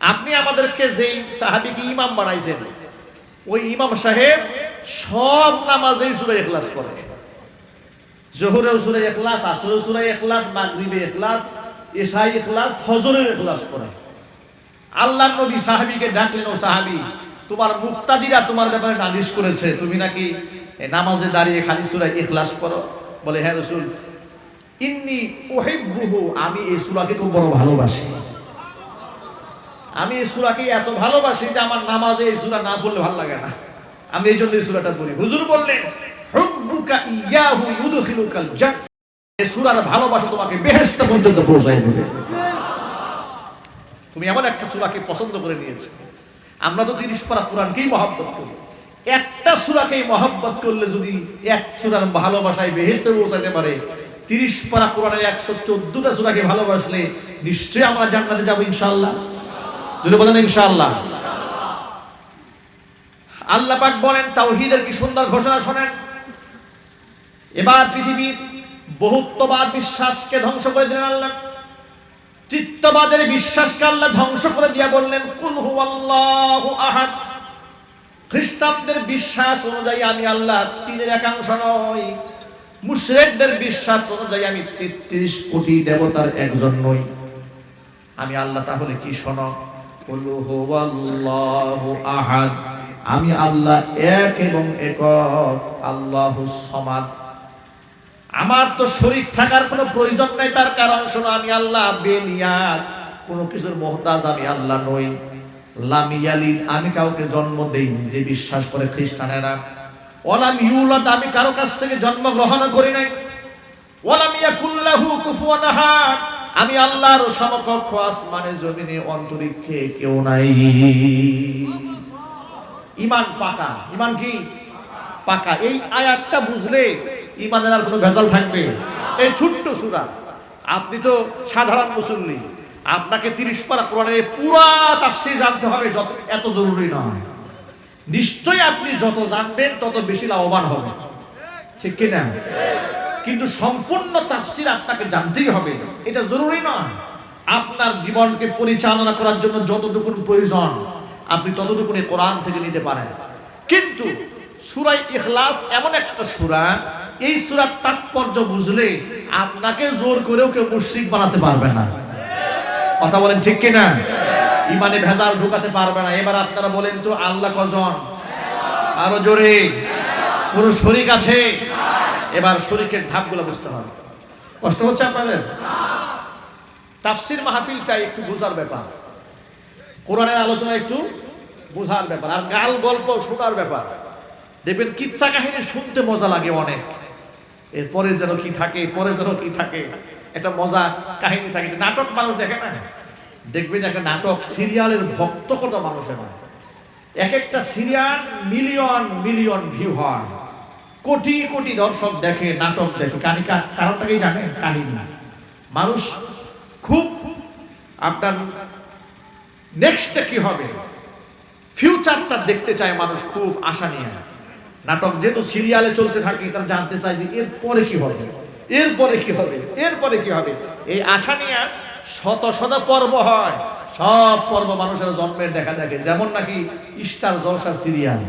আপনি আমাদেরকে যেই সাহাবীকে ইমাম বানাইছেন, ওই ইমাম সাহেব সব নামাজেই সূরা ইখলাস পড়ে। যোহরেও সূরা ইখলাস, আসরেও সূরা ইখলাস, মাগরিবে ইখলাস, ইশায় ইখলাস, ফজরেও ইখলাস পড়ে। আল্লাহর নবী সাহাবীকে ডাকলেন, ও সাহাবী, তোমার মুক্তাদিরা তোমার ব্যাপারে নালিশ করেছে, তুমি নাকি নামাজে দাঁড়িয়ে খালি সূরা ইখলাস পড়ো। বলে, হ্যাঁ রাসূল, ইন্নী উহিব্বুহু, আমি এই সূরাকে খুব বড় ভালোবাসি। আমি এই সূরাকে এত ভালোবাসি যে আমার নামাজে এই সূরা না পড়লে ভালো লাগে না, আমি এই জন্য এই সূরাটা পড়ি। হুজুর বললেন, হুব্বুকা ইয়াহু ইউদখিলুকাল জান্নাহ, এই সূরার ভালোবাসা তোমাকে বেহেশত পর্যন্ত পৌঁছায় দেবে। তুমি এমন একটা সূরাকে পছন্দ করে নিয়েছো। আমরা তো 30 পারা কোরআনকেই মহব্বত করি, একটা সূরাকেই মহব্বত করলে যদি এক সূরার ভালোবাসায় বেহেশতে পৌঁছাতে পারে, 30 পারা কোরআনের 114টা সূরাকে ভালোবাসলে নিশ্চয়ই আমরা জান্নাতে যাব ইনশাআল্লাহ। যদি বলেন ইনশাআল্লাহ। আল্লাহ পাক বলেন, তাওহীদের কি সুন্দর ঘোষণা শোনেন। এবার পৃথিবীর বহুত্ববাদ বিশ্বাসকে ধ্বংস করে দিলেন আল্লাহ, চিত্তবাদের বিশ্বাসকে আল্লাহ ধ্বংস করে দিয়া বললেন, কুল হুয়াল্লাহু আহাদ। খ্রিস্টানদের বিশ্বাস অনুযায়ী আমি আল্লাহ তিনের একাংশ নই, মুশরিকদের বিশ্বাস অনুযায়ী আমি 33 কোটি দেবতার একজন নই। আমি আল্লাহ তাহলে কি শোনো, কুল হুয়াল্লাহু আহাদ, আমি আল্লাহ এক এবং একক, আল্লাহুস সামাদ। আমার তো শরীক থাকার কোনো প্রয়োজন নাই, তার কারণ শোনো, আমি আল্লাহ বেনিয়াত, কোনো কিছুর মুহতাজ আমি আল্লাহ নই। লাম ইয়ালিদ, আমি কাউকে জন্ম দেইনি, যে বিশ্বাস করে খ্রিস্টানেরা। ওয়ালাম ইউলাদ, আমি কারো কাছ থেকে জন্ম গ্রহণ করি নাই। ওয়ালাম ইয়াকুল লাহু কুফুয়ান আহাদ, আমি আল্লাহর সমকক্ষ আসমানে জমিনে অন্তরিক্ষে কেউ নাই। ঈমান পাকা। ঈমান কি পাকা? এই আয়াতটা বুঝলে ঈমানের আর কোনো ভেজাল থাকবে? এই ছোট্ট সূরা, আপনি তো সাধারণ মুসল্লি, আপনাকে 30 পারা কোরআনের পুরা তাফসীর জানতে হবে, যত এত জরুরি নয়। নিশ্চয়ই আপনি যত জানবেন তত বেশি লাভবান হবেন, ঠিক কি না? কিন্তু সম্পূর্ণ তাফসীর আপনাকে জানতেই হবে, এটা জরুরি নয়। আপনার জীবনকে পরিচালনা করার জন্য যতটুকু প্রয়োজন আপনি ততটুকুনি কোরআন থেকে নিতে পারেন। কিন্তু সূরা ইখলাস এমন একটা সূরা, এই সূরার তাৎপর্য বুঝলে আপনাকে জোর করেও কেউ মুশরিক বানাতে পারবে না। কথা বলেন ঠিক কি না? ইমানে ভেজাল ঢোকাতে পারবে না। এবার আপনারা বলেন তো, আল্লাহ কজন? আরো জোরে। কোন শরীক আছে? এবার শরীকের ধাপগুলো বুঝতে হবে। কষ্ট হচ্ছে আপনাদের? তাফসীর মাহফিলটা একটু বোঝার ব্যাপার, কোরআনের আলোচনা একটু বোঝার ব্যাপার, আর গাল গল্প শোনার ব্যাপার। দেখবেন কিচ্ছা কাহিনী শুনতে মজা লাগে অনেক, এরপরে যেন কি থাকে, পরে যেন কি থাকে, একটা মজা কাহিনী থাকে। নাটক মানুষ দেখে না? দেখবেন একটা নাটক সিরিয়ালের ভক্ত কত মানুষের, এক একটা সিরিয়াল মিলিয়ন মিলিয়ন ভিউ হয়, কোটি কোটি দর্শক দেখে, নাটক দেখে। কারণটাকেই জানেন? কাহিনী। মানুষ খুব আপনার নেক্সটটা কি হবে, ফিউচারটা দেখতে চায় মানুষ, খুব আশা নিয়ে। নাটক যেহেতু সিরিয়ালে চলতে থাকে, তারা জানতে চায় যে এরপরে কি হবে, এরপরে কি হবে, এরপরে কি হবে। এই আশা নিয়ে শত শত পর্ব হয়, সব পর্ব মানুষের জন্মের দেখা দেখে। যেমন নাকি স্টার জলসার সিরিয়াল,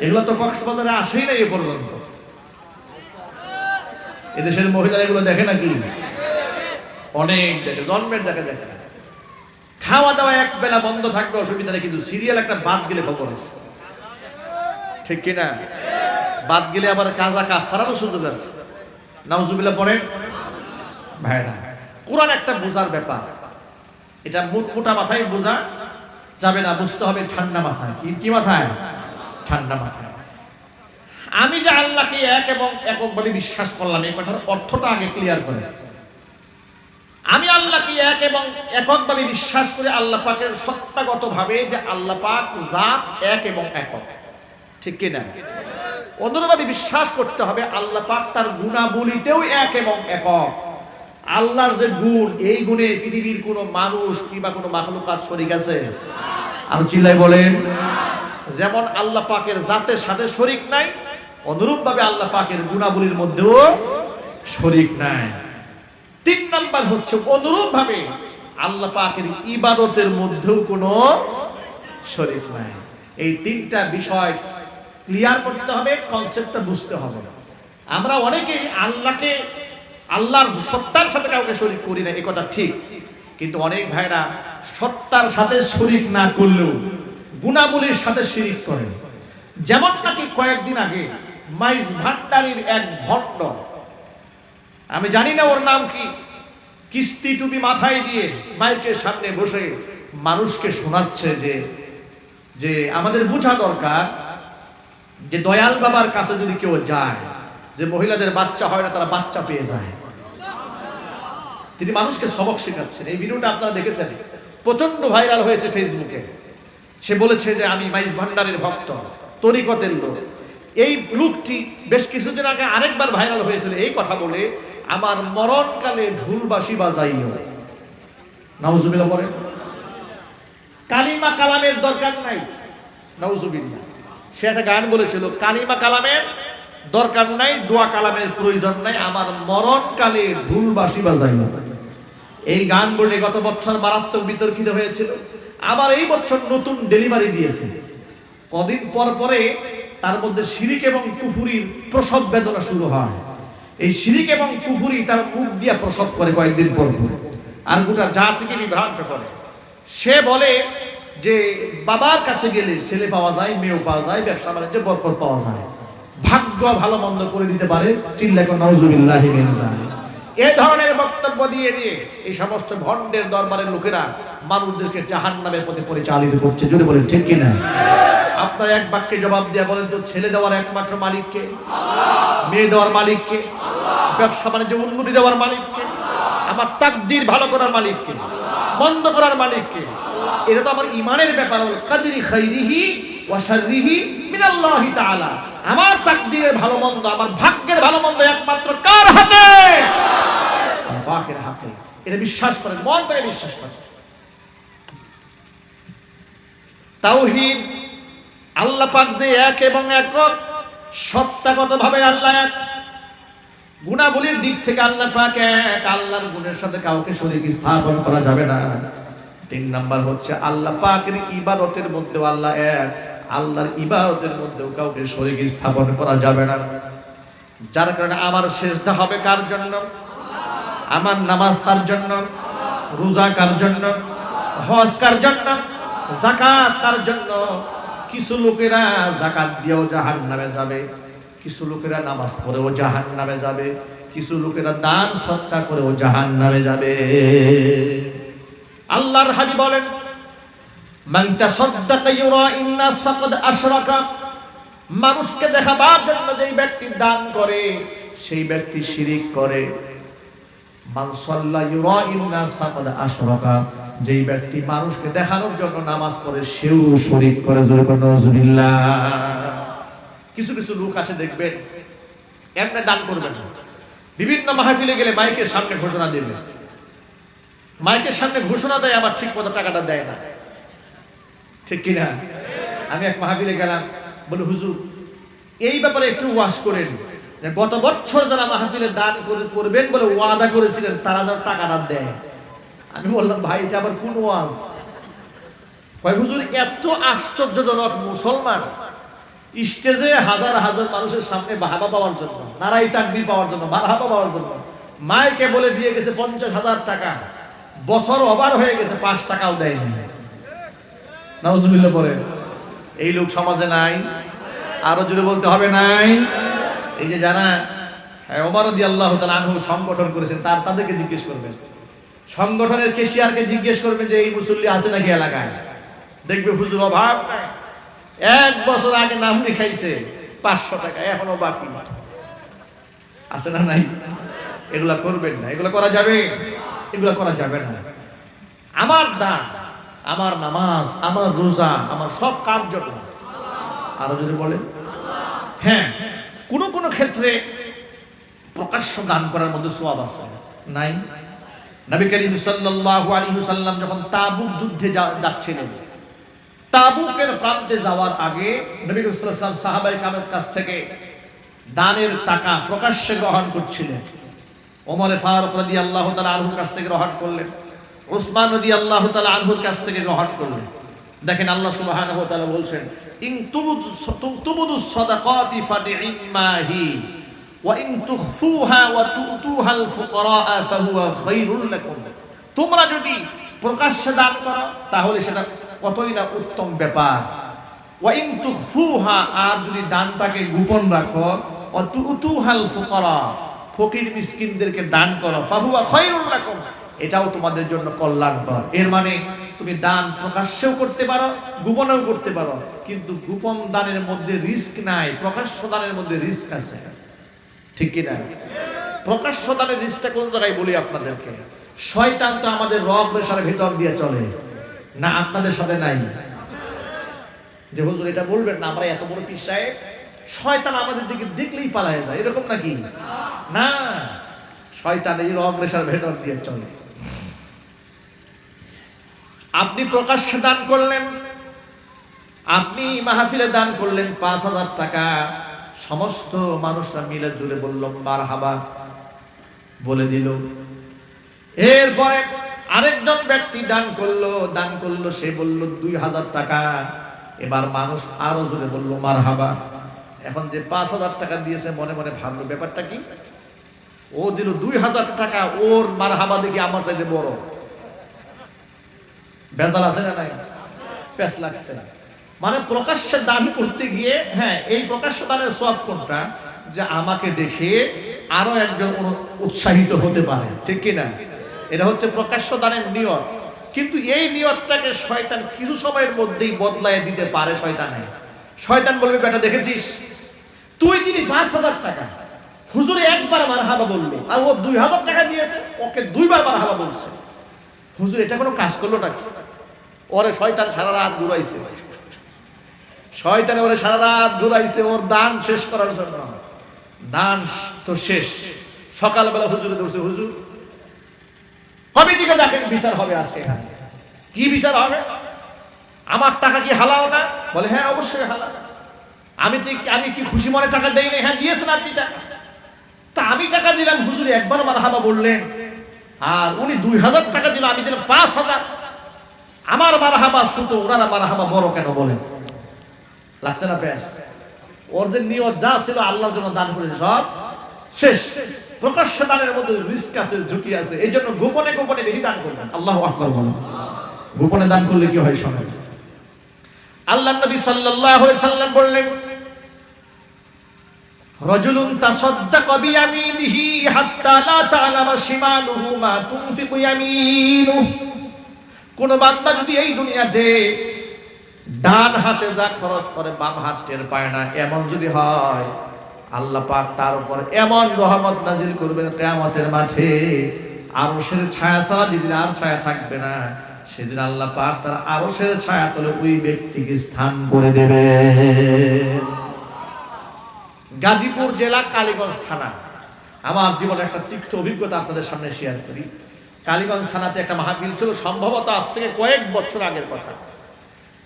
এগুলো তো কক্সবাজারে আসেই না এ পর্যন্ত। এদেশের মহিলারা এগুলো দেখে নাকি? অনেক দেখে, জন্মের দেখা দেখে। খাওয়া দাওয়া এক বেলা বন্ধ থাকবে, অসুবিধা নেই, কিন্তু সিরিয়াল একটা বাদ গেলে খবর আছে, ঠিক কিনা? বাদ গেলে আবার কাজা কাফারারও সুযোগ আছে। নাউজুবিল্লাহ পড়েন ভাইরা। কোরআন একটা বোঝার ব্যাপার, এটা মোটা মাথায় বোঝা যাবে না, বুঝতে হবে ঠান্ডা মাথায়। কি মাথায়? ঠান্ডা মাথায়। আমি যে আল্লাহকে এক এবং এককভাবে বিশ্বাস করলাম, এই কথার অর্থটা আগে ক্লিয়ার করে। আমি আল্লাহকে এক এবং এককভাবে বিশ্বাস করে আল্লাহ পাকের সত্তাগতভাবে যে আল্লাহ পাক জাত এক এবং একক, ঠিক কিনা? অনুরূপভাবে বিশ্বাস করতে হবে আল্লাহ পাক তার গুণাবলীতেও এক এবং একক। আল্লাহর যে গুণ, এই গুণে পৃথিবীর কোনো মানুষ কিংবা কোনো মাখলুকাত শরীক আছে? আর চিল্লায় বলেন। যেমন আল্লাহ পাকের জাতের সাথে শরীক নাই, অনুরূপভাবে আল্লাহ পাকের গুণাবলীর মধ্যেও শরীক নাই। 3 নাম্বার হচ্ছে অনুরূপভাবে আল্লাহ পাকের ইবাদতের মধ্যেও কোনো শরীক নাই। এই 3টা বিষয় ক্লিয়ার করতে হবে, কনসেপ্টটা বুঝতে হবে। আমরা অনেকেই আল্লাহকে, আল্লাহর সত্তার সাথে কাউকে শরীক করি না, এই কথা ঠিক। কিন্তু অনেক ভাইরা সত্তার সাথে শরীক না করলেও গুণাবলীর সাথে শিরিক করেন। যেমন নাকি কয়েকদিন আগে মাইজ ভান্ডারীর এক ভণ্ড, আমি জানি না ওর নাম কি, কিস্তি টুপি মাথায় দিয়ে মাইকের সামনে বসে মানুষকে শোনাচ্ছে যে আমাদের বোঝা দরকার যে দয়াল বাবার কাছে যদি কেউ যায়, যে মহিলাদের বাচ্চা হয় না তারা বাচ্চা পেয়ে যায়। তিনি মানুষকে সবক শেখাচ্ছেন। এই ভিডিওটা আপনারা দেখেছেন, প্রচন্ড ভাইরাল হয়েছে ফেসবুকে। সে বলেছে যে আমি মাইজ ভান্ডারের ভক্ত, তরিকতের লোক। এই লোকটি বেশ কিছুদিন আগে আরেকবার ভাইরাল হয়েছিল এই কথা বলে, আমার মরণকালে ঢুলবাসি বাজাইও। নাউজুবিল্লাহ বলেন। কালিমা কালামের দরকার নাই, নাউজুবিল্লাহ। সে একটা গান বলেছিল, কালিমা কালামের দরকার নাই, দোয়া কালামের প্রয়োজন নাই, আমার মরণকালে ঢুলবাসি বাজাইও। এই গান বলে গত বছর মারাত্মক বিতর্কিত হয়েছিল। আবার এই বছর নতুন ডেলিভারি দিয়েছে। কদিন পর পরে তার মধ্যে শিরিক এবং কুফুরির প্রসব বেদনা শুরু হয়। এই শিরিক এবং কুফুরি তার মুখ দিয়া প্রসব করে কয়েকদিন পর পর। আর গোটা জাতিকে বিভ্রান্ত করে। সে বলে যে বাবার কাছে গেলে ছেলে পাওয়া যায়, মেয়েও পাওয়া যায়, ব্যবসা বাণিজ্যে বরকত পাওয়া যায়, ভাগ্য ভালো মন্দ করে দিতে পারে। চিল্লায় কোন নাউজুবিল্লাহি মিন যালিক। এই ধরনের বক্তব্য দিয়ে দিয়ে এই সমস্ত ভণ্ডের দরবারের লোকেরা মানুষদেরকে জাহান্নামের পথে পরিচালিত করছে। জোরে বলেন ঠিক কিনা? আপনার এক বাক্যে জবাব দেয়া বলেন তো, ছেলে দেওয়ার একমাত্র মালিককে? মেয়ে দেওয়ার মালিককে? ব্যবসা বাণিজ্য উন্নতি দেওয়ার মালিককে? আমার তাকদীর ভালো করার মালিককে? বন্ধ করার মালিককে? এটা তো আমার ইমানের ব্যাপার। কাদরি খাইরিহি ওয়া শাররিহি মিনাল্লাহি তাআলা। আমার তাকদীরের ভালো মন্দ, আমার ভাগ্যের ভালো মন্দ একমাত্র কার হাতে? পাকের হাতে। এটা বিশ্বাস করেন, মন থেকে বিশ্বাস করেন। তাওহীদ, আল্লাহ পাক যে এক এবং একক, সত্তাগতভাবে আল্লাহ এক, গুণাবলীর দিক থেকে আল্লাহ পাক এক, আল্লাহর গুণের সাথে কাউকে শরীক স্থাপন করা যাবে না। 3 নাম্বার হচ্ছে আল্লাহ পাকের ইবাদতের মধ্যে আল্লাহ এক, আল্লাহর ইবাদতের মধ্যেও কাউকে শরীক স্থাপন করা যাবে না। যার কারণে আমার সিজদা হবে কার জন্য? আমার নামাজ কার জন্য? রোজা কার জন্য? হজ কার জন্য? যাকাত কার জন্য? কিছু লোকেরা যাকাত দিয়েও জাহান্নামে যাবে, কিছু লোকেরা নামাজ পড়েও জাহান্নামে যাবে, কিছু লোকেরা দান সদকা করেও জাহান্নামে যাবে। আল্লাহর হাবিব বলেন, মান তাসাদদাকা ইউরাইন নাস ফাকাদ আশরাকা। মানুষকে দেখাবার জন্য যেই ব্যক্তি দান করে সেই ব্যক্তি শিরিক করে। মান সাল্লা ইউরাইন নাস ফাকাদ আশরাকা। যেই ব্যক্তি মানুষকে দেখানোর জন্য নামাজ পড়ে সেও শিরিক করে। জোরে করে নাউজুবিল্লাহ। কিছু কিছু লোক আছে দেখবেন, এমনি দান করবেন না, বিভিন্ন মাহফিলে গেলে মাইকের সামনে ঘোষণা দেবে, মাইকের সামনে ঘোষণা দেয়, আবার ঠিক মতো টাকাটা দেয় না। ঠিক কিনা? আমি এক মাহফিলে গেলাম, বলে হুজুর এই ব্যাপারে একটু ওয়াজ করেন, গত বছর যারা মাহফিলে দান করবেন বলে ওয়াদা করেছিলেন তারা যেন টাকাটা দেয়। আমি বললাম, ভাই এটা আবার কোন ওয়াজ? কয় হুজুর এত আশ্চর্যজনক, মুসলমান স্টেজে হাজার হাজার মানুষের সামনে বাহাবা পাওয়ার জন্য, নারাই তাকবীর পাওয়ার জন্য, মারহাবা পাওয়ার জন্য মাইকে বলে দিয়ে গেছে 50,000 টাকা, বছর ওভার হয়ে গেছে 5 টাকাও দেয়নি। নাউজুবিল্লাহ পড়ে। এই লোক সমাজে নাই? আরো জোরে বলতে হবে নাই? এই যে যারা ওমর রাদিয়াল্লাহু তাআলা আনহু সংগঠন করেছেন তাদেরকে জিজ্ঞেস করবেন, সংগঠনের কেশিয়ারকে জিজ্ঞেস করবেন যে এই মুসল্লি আছে নাকি এলাকায়, দেখবে হুজুর অভাব নাই, 1 বছর আগে নাম লিখাইছে 500 টাকা এখনো বাকি আছে না নাই? এগুলা করবেন না, এগুলা করা যাবে? এগুলা করা যাবে না। আমার দান, আমার নামাজ, আমার রোজা, আমার সব কার জন্য? আরো যদি বলেন। হ্যাঁ, কোন কোন ক্ষেত্রে প্রকাশ্য দান করার মধ্যে সওয়াব আছে, নাই? নবী করিম সাল্লাল্লাহু আলাইহি ওয়াসাল্লাম যখন তাবুক যুদ্ধে যাচ্ছিলেন, তাবুকের প্রান্তে যাওয়ার আগে নবী সাল্লাল্লাহু আলাইহি ওয়াসাল্লাম সাহাবায়ে কেরামের কাছ থেকে দানের টাকা প্রকাশ্যে গ্রহণ করছিলেন। ওমর ফারুক রাদিয়াল্লাহু তাআলা আনহুর কাছ থেকে গ্রহণ করলেন, উসমান রাদিয়াল্লাহু তাআলা আনহুর কাছ থেকে গ্রহণ করলেন। দেখেন আল্লাহ সুবহানাহু ওয়া তাআলা বলছেন, ইন তুবুদুস সাদাকাতি ফানি'মাহি ওয়া ইন তুখফুহা ওয়া তুতুহাল ফুকারা ফাহুয়া খায়রুল লাকুম। তোমরা যদি প্রকাশ্যে দান করো তাহলে সেটা কতই না উত্তম ব্যাপার। ওয়া ইন তুখফুহা, আর যদি দানটাকে গোপন রাখো, ওয়া তুতুহাল ফুকারা, ফকির মিসকিনদেরকে দান করো, ফাহুয়া খায়রুল লাকুম, এটাও তোমাদের জন্য কল্যাণকর। এর মানে তুমি দান প্রকাশ্যেও করতে পারো, গোপনেও করতে পারো, কিন্তু গোপন দানের মধ্যে রিস্ক নাই, প্রকাশ্য দানের মধ্যে রিস্ক আছে। ঠিক কি না? প্রকাশ্য দানের রিস্কটা কোন জায়গায় বলি আপনাদেরকে? শয়তান তো আমাদের রগ রেশার ভিতর দিয়ে চলে না, আপনাদের সাথে নাই যে হুজুর এটা বলবেন না, আমরা এত বড় পীর সাহেব, শয়তান আমাদের দিকে দেখলেই পালায় যায়, এরকম নাকি? না, শয়তান এই রগ রেশার ভেতর দিয়ে চলে। আপনি প্রকাশ্যে দান করলেন, আপনি মাহফিলে দান করলেন 5,000 টাকা, সমস্ত মানুষরা মিলে জুড়ে বলল মারহাবা, বলে দিল। এরপরে আরেকজন ব্যক্তি দান করলো, সে বলল 2,000 টাকা, এবার মানুষ আরো জোরে বলল মারহাবা। এখন যে 5,000 টাকা দিয়েছে মনে মনে ভাবলো ব্যাপারটা কি, ও দিল 2,000 টাকা, ওর মারহাবা দেখি আমার চাইতে বড়। বেজাল আছে না নাই? প্যাঁচ লাগছে না। মানে প্রকাশ্যে দান করতে গিয়ে, হ্যাঁ, এই প্রকাশ্য দানের সওয়াব কোনটা? যে আমাকে দেখে আরো একজন উৎসাহিত হতে পারে, ঠিক কি না? এটা হচ্ছে প্রকাশ্য দানের নিয়ত। কিন্তু এই নিয়তটাকে শয়তান কিছু সময়ের মধ্যেই বদলায় দিতে পারে। শয়তান বলবে, বেটা দেখেছিস, তুই দিলি ৫,০০০ টাকা, হুজুরে একবার মারহাবা বললো, আর ও ২,০০০ টাকা দিয়েছে, ওকে ২বার মারহাবা বলছে। হুজুর এটা কোনো কাজ করলো নাকি? ওরে শয়তান সারা রাত ঘুরাইছে, ওরে সারা রাত ঘুরাইছে ওর দান শেষ করার জন্য। দান তো শেষ, সকালবেলা হুজুরে ধরছে, হুজুর কমিটিকে দেখেন, বিচার হবে আজকে। কি বিচার হবে? আমার টাকা কি হালাল না? বলে হ্যাঁ অবশ্যই হালাল। আমি কি খুশি মনে টাকা দেই না? হ্যাঁ দিয়েছেন আপনি টাকা। তা আমি টাকা দিলাম, হুজুর একবার মারহাবা বললেন, আর উনি ২,০০০ টাকা দিল, আমি দিলাম ৫,০০০। আমার মারহাবা ছোট, ওনারা মারহাবা বড় কেন বলেন? লাগছে না প্যাস? ওর যে নিয়ত যা ছিল আল্লাহর জন্য দান করেছে সব শেষ। প্রকাশ্য দানের মধ্যে রিস্ক আছে, ঝুঁকি আছে, এই জন্য গোপনে গোপনে বেশি দান করবেন। আল্লাহু আকবার বলেন। গোপনে দান করলে কি হয় শোনেন। আল্লাহর নবী সাল্লাল্লাহু আলাইহি সাল্লাম বললেন, রাজুলুন তাসাদ্দাকা বিয়ামিনিহি হাত্তা লা তা'লামা শিমালুহু মা তুনফিকু ইয়ামিনুহু। কোন বান্দা যদি এই দুনিয়াতে ডান হাতে যা খরচ করে বাম হাত টের পায় না, এমন যদি হয়, আল্লাহ পাক তার উপর এমন রহমত নাজিল করবেন কিয়ামতের মাঠে, আরশের ছায়া ছাড়া যেদিন আর ছায়া থাকবে না, সেদিন আল্লাহ পাক তার আরশের ছায়া তলে ওই ব্যক্তিকে স্থান করে দেবে। গাজীপুর জেলা কালীগঞ্জ থানা। আমার জীবনে একটা তিক্ত অভিজ্ঞতা আপনাদের সামনে শেয়ার করি। কালীগঞ্জ থানাতে একটা মাহফিল ছিল, সম্ভবত আজ থেকে কয়েক বছর আগের কথা।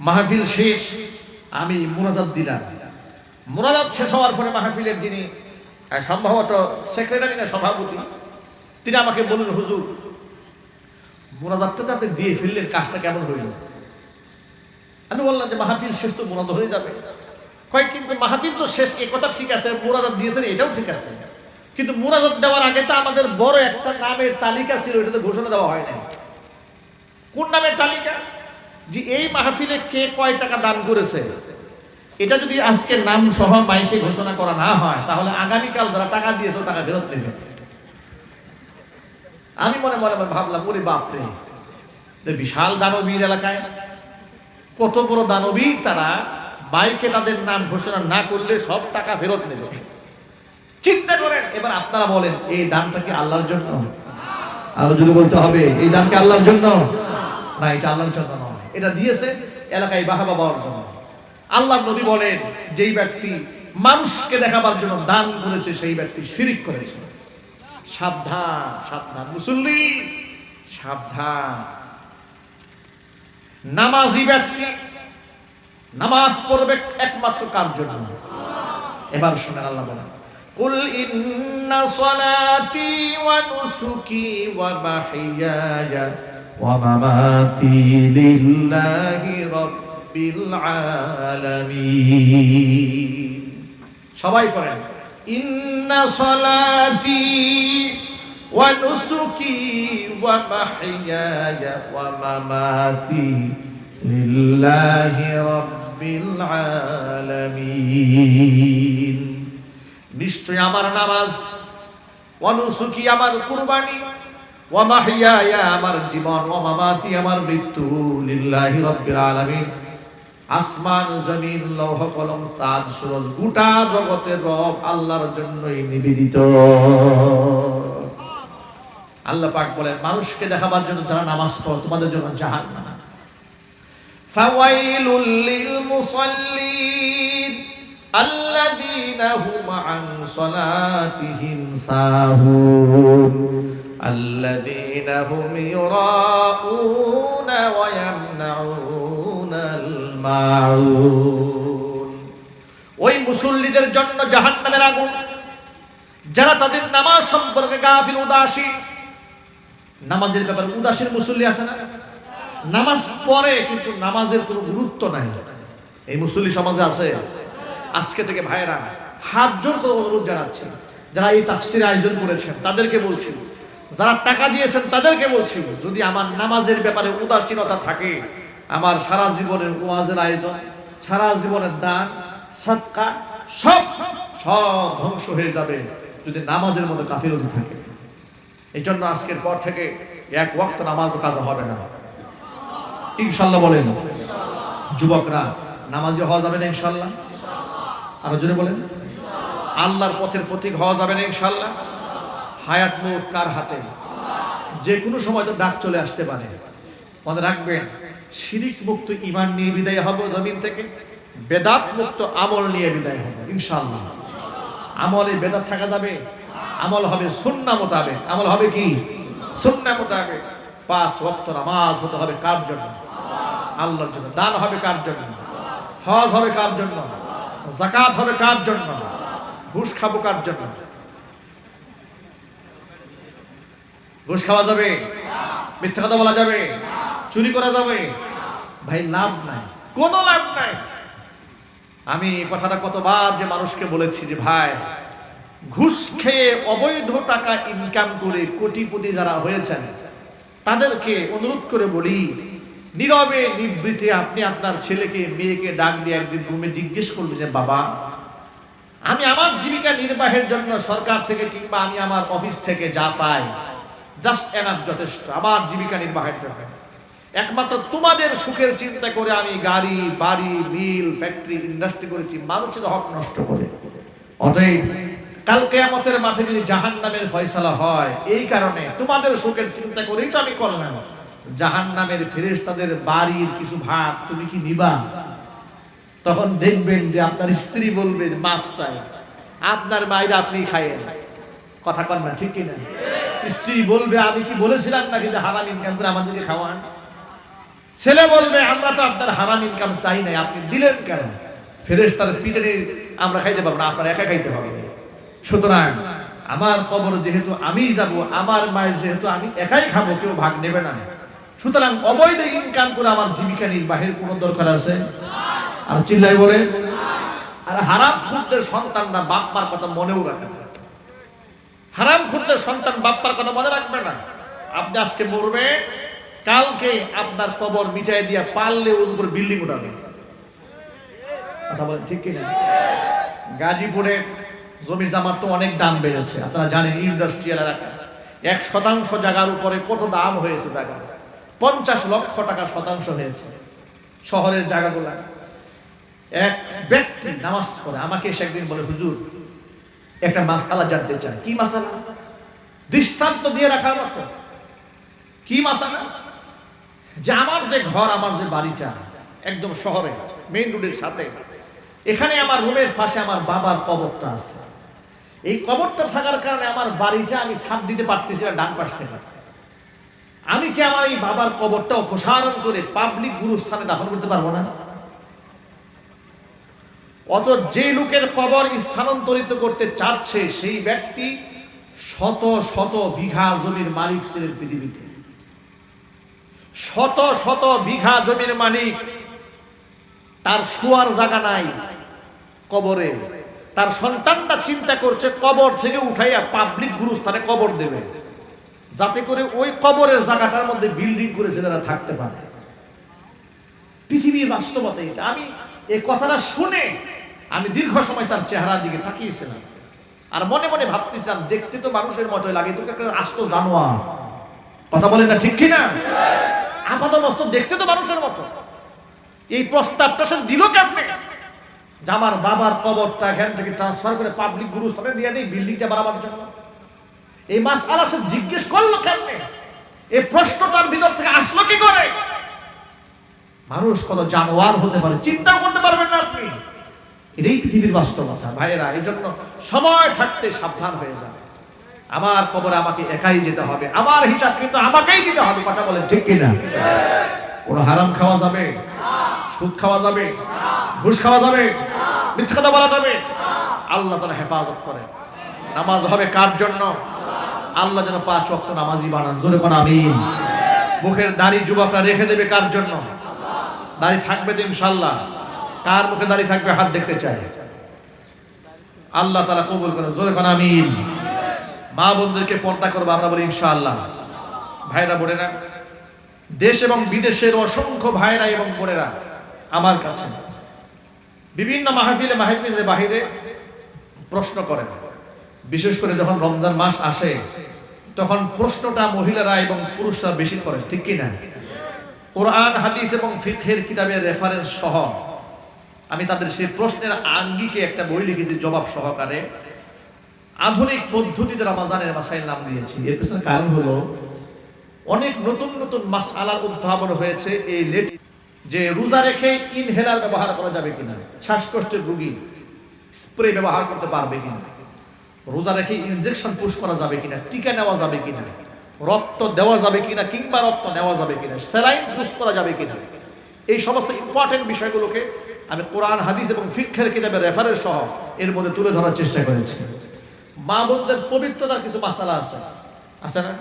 মাহফিল শেষ, আমি মুনাজাত দিলাম। মুনাজাত শেষ হওয়ার পরে মাহফিলের যিনি সম্ভবত সেক্রেটারি না সভাপতি, তিনি আমাকে বললেন, হুজুর মুনাজাতটা তো আপনি দিয়ে ফেললেন, কাজটা কেমন হইল? আমি বললাম যে মাহফিল শেষ তো মুনাজাত হয়ে যাবে। কিন্তু মাহফিল তো শেষ, এ কথা ঠিক আছে, মুনাজাত দিয়েছেন এটাও ঠিক আছে, কিন্তু মুনাজাত দেওয়ার আগে তো আমাদের বড় একটা নামের তালিকা ছিল, এটাতে ঘোষণা দেওয়া হয় না। কোন নামের তালিকা? যে এই মাহফিলে কে কয় টাকা দান করেছে, এটা যদি আজকে নাম সহ মাইকে ঘোষণা করা না হয়, তাহলে আগামীকাল যারা টাকা দিয়েছে টাকা ফেরত দেবে। আমি মনে মনে ভাবলাম, ওরে বাপরে, বিশাল দানবীর এলাকায় কত বড় দানবীর, তারা মাইকে তাদের নাম ঘোষণা না করলে সব টাকা ফেরত নেবে। চিন্তা করেন। এবার আপনারা বলেন, এই দানটা কি আল্লাহর জন্য? আরো যদি বলতে হবে, এই দান কি আল্লাহর জন্য? না, এটা আল্লাহর জন্য নয়। এটা দিয়েছে এলাকায় বাহাবা পাওয়ার জন্য। আল্লাহর নবী বলেন, যেই ব্যক্তি মানুষকে দেখাবার জন্য দান করেছে, সেই ব্যক্তি শিরিক করেছে। সাবধান, সাবধান মুসল্লি, সাবধান। নামাজি ব্যক্তি নামাজ পড়বে একমাত্র কার জন্য? এবার শুনেন, আল্লাহ বলেন, কুল ইন্না সলাতি ওয়া নুসুকি ওয়া মাহইয়ায়া ওয়া মামাতি লিল্লাহি রাব্বিল আলামিন। সবাই পড়েন, ইন্না সলাতি ওয়া নুসুকি ওয়া মাহইয়ায়া ওয়া মামাতি লিল্লাহি রাব্বিল আলামিন। নিশ্চয় আমার নামাজ, ওয়া নুসুকি আমার কুরবানি, ওয়া মাহইয়ায়া আমার জীবন, ওয়া মামাতি আমার মৃত্যু, লিল্লাহি রাব্বিল আলামিন, আসমান জমিন লৌহ কলম চাঁদ সূরজ গোটা জগতের রব আল্লাহর জন্যই নিবেদিত। আল্লাহ পাক বলেন, মানুষকে দেখাবার জন্য যারা নামাজ পড়ে, তোমাদের জন্য জাহান্নাম। ফাওয়াইলুল লিল মুসাল্লিন আল্লাযীনা হুম আন সালাতিহিম সাহুন আল্লাযীনা হুম ইউরাউনা ওয়া ইয়ামনাউনাল মাউন। ওই মুসল্লিদের জন্য জাহান্নামের আগুন, যারা তাদের নামাজ সম্পর্কে গাফিল, উদাসীন। নামাজের ব্যাপারে উদাসীন মুসল্লি আছে না? নামাজ পড়ে কিন্তু নামাজের কোনো গুরুত্ব নাই, এই মুসল্লি সমাজে আছে। আজকে থেকে ভাইরা হাত জোর করে অনুরোধ জানাচ্ছি, যারা এই তাফসীর আয়োজন করেছেন তাদেরকে বলছি, যারা টাকা দিয়েছেন তাদেরকে বলছি, যদি আমার নামাজের ব্যাপারে উদাসীনতা থাকে, আমার সারা জীবনের ওয়াজের আয়োজন, সারা জীবনের দান সদকা সব ধ্বংস হয়ে যাবে যদি নামাজের মধ্যে গাফিলতি থাকে। এই জন্য আজকের পর থেকে এক ওয়াক্ত নামাজ কাজা হবে না ইনশাল্লাহ। বলেন যুবকরা, নামাজি হওয়া যাবে না ইনশাল্লাহ? আরো জোরে বলেন। আল্লাহর পথের প্রতীক হওয়া যাবে না ইনশাল্লাহ? হায়াত মৌত কার হাতে? যে কোনো সময় তো ডাক চলে আসতে পারে। মনে রাখবেন, শিরিক মুক্ত ঈমান নিয়ে বিদায় হব জমিন থেকে, বেদাত মুক্ত আমল নিয়ে বিদায় হব ইনশাআল্লাহ। আমলে বেদাত থাকা যাবে, আমল হবে সুন্নাহ মোতাবেক। আমল হবে কি? সুন্নাহ মোতাবেক। 5 ওয়াক্ত নামাজ হতে হবে কার জন্য? আল্লাহর জন্য। দান হবে কার জন্য? হজ হবে কার জন্য? যাকাত হবে কার জন্য? ঘুষ খাবো কার জন্য? ঘুষ খাওয়া যাবে? মিথ্যা কথা বলা যাবে? চুরি করা যাবে? ভাই লাভ নাই, কোনো লাভ নাই। আমি কথাটা কতবার যে মানুষকে বলেছি যে ভাই, ঘুষ খেয়ে অবৈধ টাকা ইনকাম করে কোটিপতি যারা হয়েছেন তাদেরকে অনুরোধ করে বলি, নীরবে নিবৃত্তে আপনি আপনার ছেলেকে মেয়েকে ডাক দিয়ে একদিন রুমে জিজ্ঞেস করবেন যে বাবা, আমি আমার জীবিকা নির্বাহের জন্য সরকার থেকে কিংবা আমি আমার অফিস থেকে যা পাই জাস্ট এনাফ, যথেষ্ট আমার জীবিকা নির্বাহের জন্য। একমাত্র তোমাদের সুখের চিন্তা করে আমি গাড়ি বাড়ি মিল ফ্যাক্টরি ইন্ডাস্ট্রি করেছি, মানুষের হক নষ্ট করে। অতএব কাল কিয়ামতের মাঠে যদি জাহান্নামের ফয়সালা হয়, এই কারণে তোমাদের সুখের চিন্তা করেই তো আমি করলাম। জাহান্নামের ফেরেশতাদের বাড়ির কিছু ভাগ তুমি কি নিবা? তখন দেখবেন যে আপনার স্ত্রী বলবে মাফ চাই, আপনার মায়ের আপনি খাইয়েন। কথা কন না, ঠিক কিনা? স্ত্রী বলবে আমি কি বলেছিলাম নাকি যে হারাম ইনকাম করে আমাদেরকে খাওয়ান? ছেলে বলবে আমরা তো আপনার হারাম ইনকাম চাই নাই, আপনি দিলেন কেন? ফেরেশতার পিঠে আমরা খাইতে পারবো না, আপনার একা খাইতে হবে। সুতরাং আমার কবর যেহেতু আমি যাব, আমার মায়ের যেহেতু আমি একাই খাবো, কেউ ভাগ নেবে না। সুতরাং অবৈধ ইনকাম করে আমার জীবিকা নির্বাহের কোনো দরকার আছে? আর চিল্লাই বলে। আর হারাম খুরদের সন্তানরা বাপ্পার কথা মনেও রাখে না। হারাম খুরদের সন্তান বাপ্পার কথা মনে রাখবে না। আপনি আজকে মরবে, কালকে আপনার কবর মিটাই দিয়া পারলে ওর উপর বিল্ডিং উঠাবে। কথা বলেন ঠিক কিনা? গাজীপুরে জমির জামার তো অনেক দাম বেড়েছে, আপনারা জানেন। ইন্ডাস্ট্রিয়াল এলাকা, 1% জায়গার উপরে কত দাম হয়েছে জায়গা, 50 লক্ষ টাকা শতাংশ হয়েছে শহরের জায়গাগুলা। এক ব্যক্তি নামাজ পড়ে আমাকে এসে একদিন বলে, হুজুর একটা মাসআলা জানতে চাই। কি মাসআলা? দৃষ্টান্ত দিয়ে রাখার মতো। কি মাসআলা? যে আমার যে ঘর, আমার যে বাড়িটা একদম শহরে মেইন রোডের সাথে, এখানে আমার রুমের পাশে আমার বাবার কবরটা আছে। এই কবরটা থাকার কারণে আমার বাড়িটা আমি ছাপ দিতে পারতেছি না ডান পাশ থেকে। আমি কি আমার এই বাবার কবরটা অপসারণ করে পাবলিক গুরুস্থানে দাফন করতে পারবো না? অত যে লোকের কবর স্থানান্তরিত করতে চাচ্ছে সেই ব্যক্তি শত শত বিঘা জমির মালিক ছিলেন পৃথিবীতে। শত শত বিঘা জমির মালিক, তার শোয়ার জায়গা নাই কবরে। তার সন্তানটা চিন্তা করছে কবর থেকে উঠাইয়া পাবলিক গুরুস্থানে কবর দেবে, যাতে করে ওই কবরের জায়গাটার মধ্যে বিল্ডিং করে ছেলেরা থাকতে পারে। পৃথিবীর বাস্তবতা এটা। আমি এই কথাটা শুনে আমি দীর্ঘ সময় তার চেহারার দিকে তাকিয়েছিলাম আর মনে মনে ভাবতেছিলাম, দেখতে তো মানুষের মতোই লাগে, তোকে একটা আস্ত জানোয়ার। কথা বলেন না ঠিক কিনা? আপাতত মস্ত দেখতে তো মানুষের মতো। এই প্রস্তাবটা সে দিল কেমনে? যে আমার বাবার কবরটা এখান থেকে ট্রান্সফার করে পাবলিক গুরুস্থানে দিয়ে দেয় বিল্ডিংটা বাড়াবার জন্য। এই মাসআলা সে জিজ্ঞেস করলো কেমনে? এই প্রশ্নটার ভিতর থেকে আসলো কি করে? মানুষ কত জানোয়ার হতে পারে চিন্তাও করতে পারবেন না আপনি। এটাই পৃথিবীর বাস্তবতা ভাইয়েরা। এই জন্য সময় থাকতে সাবধান হয়ে যাবে। আমার কবরে আমাকে একাই যেতে হবে, আমার হিসাব কিন্তু আমাকেই দিতে হবে। কথা বলেন ঠিক কিনা? কোনো হারাম খাওয়া যাবে, সুদ খাওয়া যাবে, ঘুষ খাওয়া যাবে, মিথ্যা কথা বলা যাবে? আল্লাহ তাআলা হেফাজত করে। নামাজ হবে কার জন্য? আল্লাহ যেন 5 ওয়াক্ত নামাজি বানান। জোরে কোন আমিন। মুখের দাড়ি যুবকরা রেখে দেবে কার জন্য? দাড়ি থাকবে তো ইনশাআল্লাহ। কার মুখে দাড়ি থাকবে হাত দেখতে চাই। আল্লাহ তাআলা কবুল করেন। জোরে কোন আমিন। মা বোনদেরকে পর্দা করবো, আমরা বলি ইনশাআল্লাহ। ভাইরা বোনেরা, দেশ এবং বিদেশের অসংখ্য ভাইরা এবং বোনেরা আমার কাছে বিভিন্ন মাহফিলের বাহিরে প্রশ্ন করেন। বিশেষ করে যখন রমজান মাস আসে তখন প্রশ্নটা মহিলারা এবং পুরুষরা বেশি করেন, ঠিক কি না? কোরআন, হাদিস এবং ফিকহের কিতাবের রেফারেন্স সহ আমি তাদের সেই প্রশ্নের আঙ্গিকে একটা বই লিখেছি জবাব সহকারে। আধুনিক পদ্ধতিতে রমজানের মাসাইল নাম দিয়েছি। এর পেছনে কারণ হলো অনেক নতুন নতুন মাসআলার উদ্ভাবন হয়েছে এই লেট, যে রোজা রেখে ইনহেলার ব্যবহার করা যাবে কিনা, শ্বাসকষ্টের রোগী স্প্রে ব্যবহার করতে পারবে কিনা, রোজা রেখে ইনজেকশন পুশ করা যাবে কিনা, টিকা নেওয়া যাবে কিনা, রক্ত দেওয়া যাবে কিনা কিংবা রক্ত নেওয়া যাবে কিনা, স্যালাইন পুশ করা যাবে কিনা, এই সমস্ত ইম্পর্টেন্ট বিষয়গুলোকে আমি কোরআন, হাদিস এবং ফিকহের কিতাবের রেফারেন্স সহ এর মধ্যে তুলে ধরার চেষ্টা করেছি। মা বোনদের পবিত্রতার কিছু মাসালা আছে না,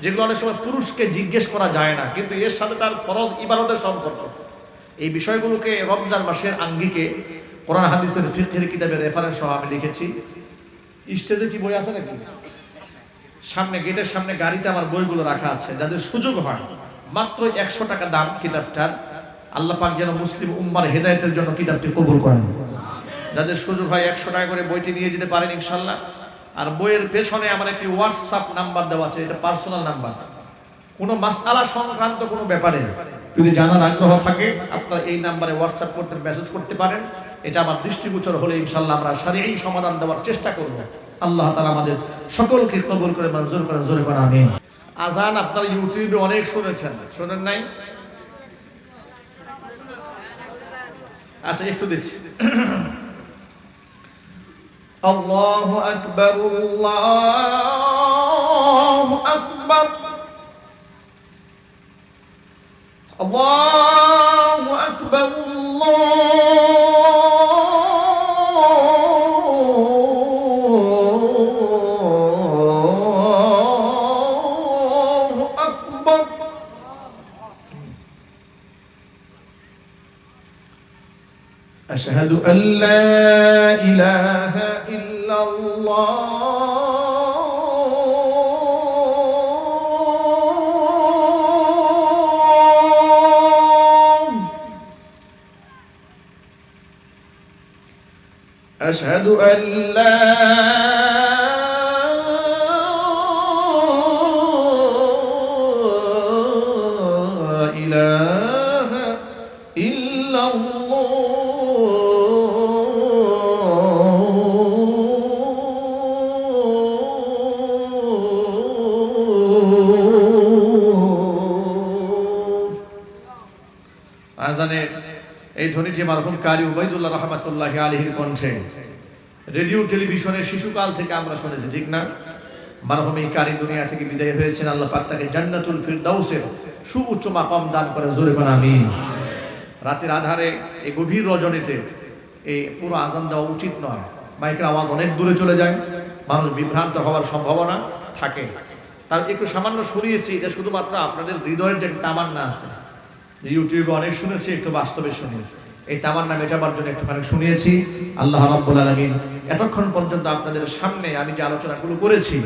যেগুলো অনেক সময় পুরুষকে জিজ্ঞেস করা যায় না, কিন্তু এর সাথে তার ফরজ ইবাদতের সম্পর্ক। এই বিষয়গুলোকে রমজান মাসের আঙ্গিকে কোরআন, হাদিসের ফিকহের কিতাবের রেফারেন্স সহ আমি লিখেছি। স্টেজে কি বই আছে নাকি? সামনে গেটের সামনে গাড়িতে আমার বইগুলো রাখা আছে। যাদের সুযোগ হয় মাত্র 100 টাকা দাম কিতাবটার। আল্লাহ পাক যেন মুসলিম উম্মার হেদায়েতের জন্য কিতাবটি কবুল করেন। যাদের সুযোগ হয় 100 টাকা করে বইটি নিয়ে যেতে পারেন ইনশাআল্লাহ। আর বইয়ের পেছনে আমার একটি হোয়াটসঅ্যাপ নাম্বার দেওয়া আছে, এটা পার্সোনাল নাম্বার। কোনো মাসআলা সংক্রান্ত কোনো ব্যাপারে যদি জানার আগ্রহ থাকে আপনারা এই নাম্বারে হোয়াটসঅ্যাপ করতে, মেসেজ করতে পারেন। এটা আমার দৃষ্টিগোচর হলে ইনশাআল্লাহ আমরা শারঈ সমাধান দেওয়ার চেষ্টা করব। আল্লাহ তাআলা আমাদের সকলকে কবুল করে মঞ্জুর করে, জোরে করে আমিন। আজান আপনারা ইউটিউবে অনেক শুনেছেন, শোনেন নাই? আচ্ছা একটু দেখছি। আল্লাহু আকবার, আল্লাহু আকবার, আল্লাহু আকবার, আল্লাহু আকবার। আশহাদু আল্লা ইলাহা ইল্লাল্লাহ আশহাদু আল্লা ইলাহা ইল্লাল্লাহ আজানের এই ধ্বনিটি মারহুম কারি উবাইদুল্লাহ রাহমাতুল্লাহি আলাইহির কণ্ঠে রেডিও টেলিভিশনে শিশুকাল থেকে আমরা শুনেছি, ঠিক না? মারহুম এই কারি দুনিয়া থেকে বিদায় হয়েছেন। আল্লাহ পাক তাকে জান্নাতুল ফিরদাউসের সুউচ্চ মাকাম দান করে, জোরে বলেন আমিন। রাতের আধারে এই গভীর রজনীতে এই পুরো আজান দেওয়া উচিত নয়। মাইকের আওয়াজ অনেক দূরে চলে যায়, মানুষ বিভ্রান্ত হওয়ার সম্ভাবনা থাকে। তার একটু সামান্য শুনিয়েছি, এটা শুধুমাত্র আপনাদের হৃদয়ের যে তামান্না আছে, ইউটিউবে অনেক শুনেছি, একটু বাস্তবে শুনি। এই তামান্না মেটাবার জন্য একটুখানি শুনিয়েছি। আল্লাহ রাব্বুল আলামিন এতক্ষণ পর্যন্ত আপনাদের সামনে আমি যে আলোচনাগুলো করেছি,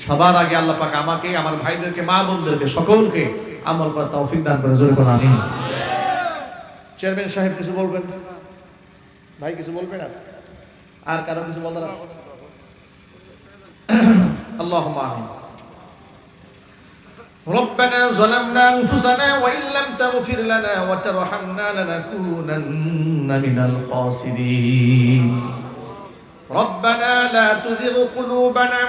সবার আগে আল্লাহ পাক আমাকে, আমার ভাইদেরকে, মা বোনদেরকে সকলকে আমল করার তৌফিক দান করে, জোরে বলেন আমিন। চেয়ারম্যান সাহেব কিছু বলবেন? ভাই কিছু বলবেন? আর কারো কিছু বলার আছে? আল্লাহুম্মা আমিন। ربنا ظلمنا أنفسنا وإن لم تغفر لنا وترحمنا لنكونن من الخاسرين ربنا لا تزغ قلوبنا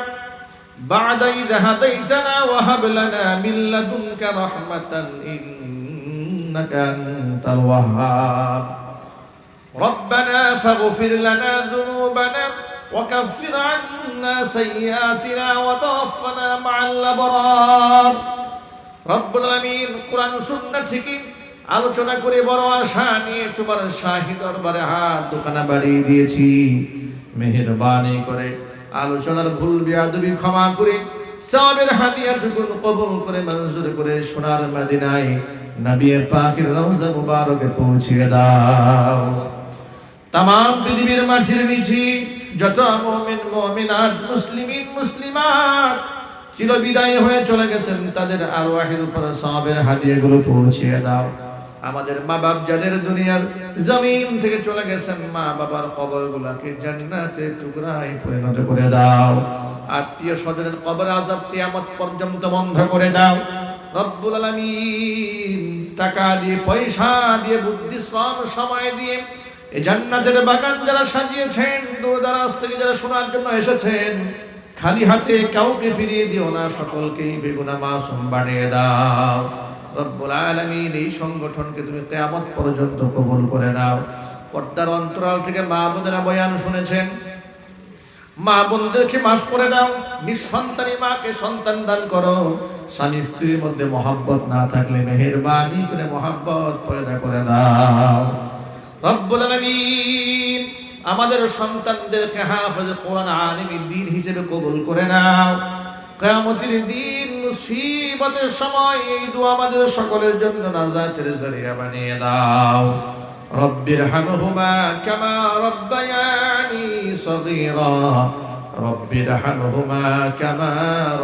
بعد إذ هديتنا وهب لنا من لدنك رحمة إنك أنت الوهاب ربنا فاغفر لنا ذنوبنا وكفر عنا سيئاتنا وتوفنا مع الأبرار রব্বুল আলামিন কোরআন সুন্নাহ থেকে আলোচনা করে বড় আশা নিয়ে তোমার শাহী দরবারে হাত দুখানা বাড়িয়ে দিয়েছি। মেহেরবানি করে আলোচনার ভুল বেয়াদবি ক্ষমা করে সওয়াবের হাদিয়াটুকু কবুল করে মঞ্জুর করে সোনার মদিনায় নবী পাকের রওজা মুবারকে পৌঁছিয়ে দাও। তামাম পৃথিবীর মাটির নিচে যত মুমিন মুমিনাত মুসলিমিন মুসলিম মুসলিমাত চিরবিদায় হয়ে চলে গেছেন, তাদের আরওয়াহের উপর সওয়াবের হাদিয়াগুলো পৌঁছিয়ে দাও। আমাদের মা বাপ যাদের দুনিয়ার জমিন থেকে চলে গেছেন, মা বাবার কবরগুলোকে জান্নাতের টুকরায় পরিণত করে দাও। আত্মীয় স্বজনের কবর আযাব কিয়ামত পর্যন্ত বন্ধ করে দাও। রব্বুল আলামিন টাকা দিয়ে, পয়সা দিয়ে, বুদ্ধি, শ্রম, সময় দিয়ে এই জান্নাতের বাগান যারা সাজিয়েছেন, দূর দরাজ থেকে যারা শোনার জন্য এসেছেন, খালি হাতে কাউকে ফিরিয়ে দিও না, সকলকেই বেগুনা মাসুম বানিয়ে দাও। রব্বুল আলামিন এই সংগঠনকে তুমি কিয়ামত পর্যন্ত কবুল করে নাও। পর্দার অন্তরাল থেকে মা বোনেরা বয়ান শুনেছেন, মা বোনদেরকে মাফ করে দাও। নিঃসন্তানী মাকে সন্তান দান করো। স্বামী স্ত্রীর মধ্যে মহব্বত না থাকলে মেহেরবানি করে মহব্বত পয়দা করে দাও। রব্বুল আলামিন আমাদের সন্তানদেরকে হাফেজে কোরআন, আলিমে দ্বীন হিসেবে কবুল করে নাও। কিয়ামতের দিন মুসিবতের সময় এই দোয়া আমাদের সকলের জন্য নাজাতের জরিয়া বানিয়ে দাও। রব্বিরহামহুমা কামা রব্বায়ানি সগীরা, রব্বিরহামহুমা কামা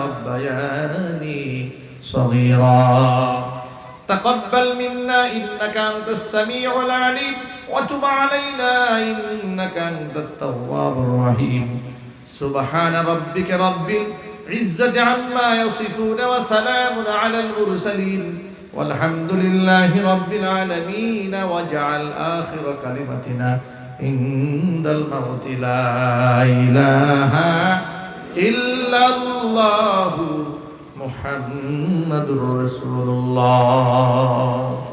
রব্বায়ানি সগীরা। تقبل منا إنك أنت السميع العليم وتب علينا إنك أنت التواب الرحيم. سبحان ربك رب العزة عما يصفون وسلام على المرسلين والحمد لله رب العالمين. واجعل آخر كلمتنا عند الموت لا إله إلا الله محمد رسول الله.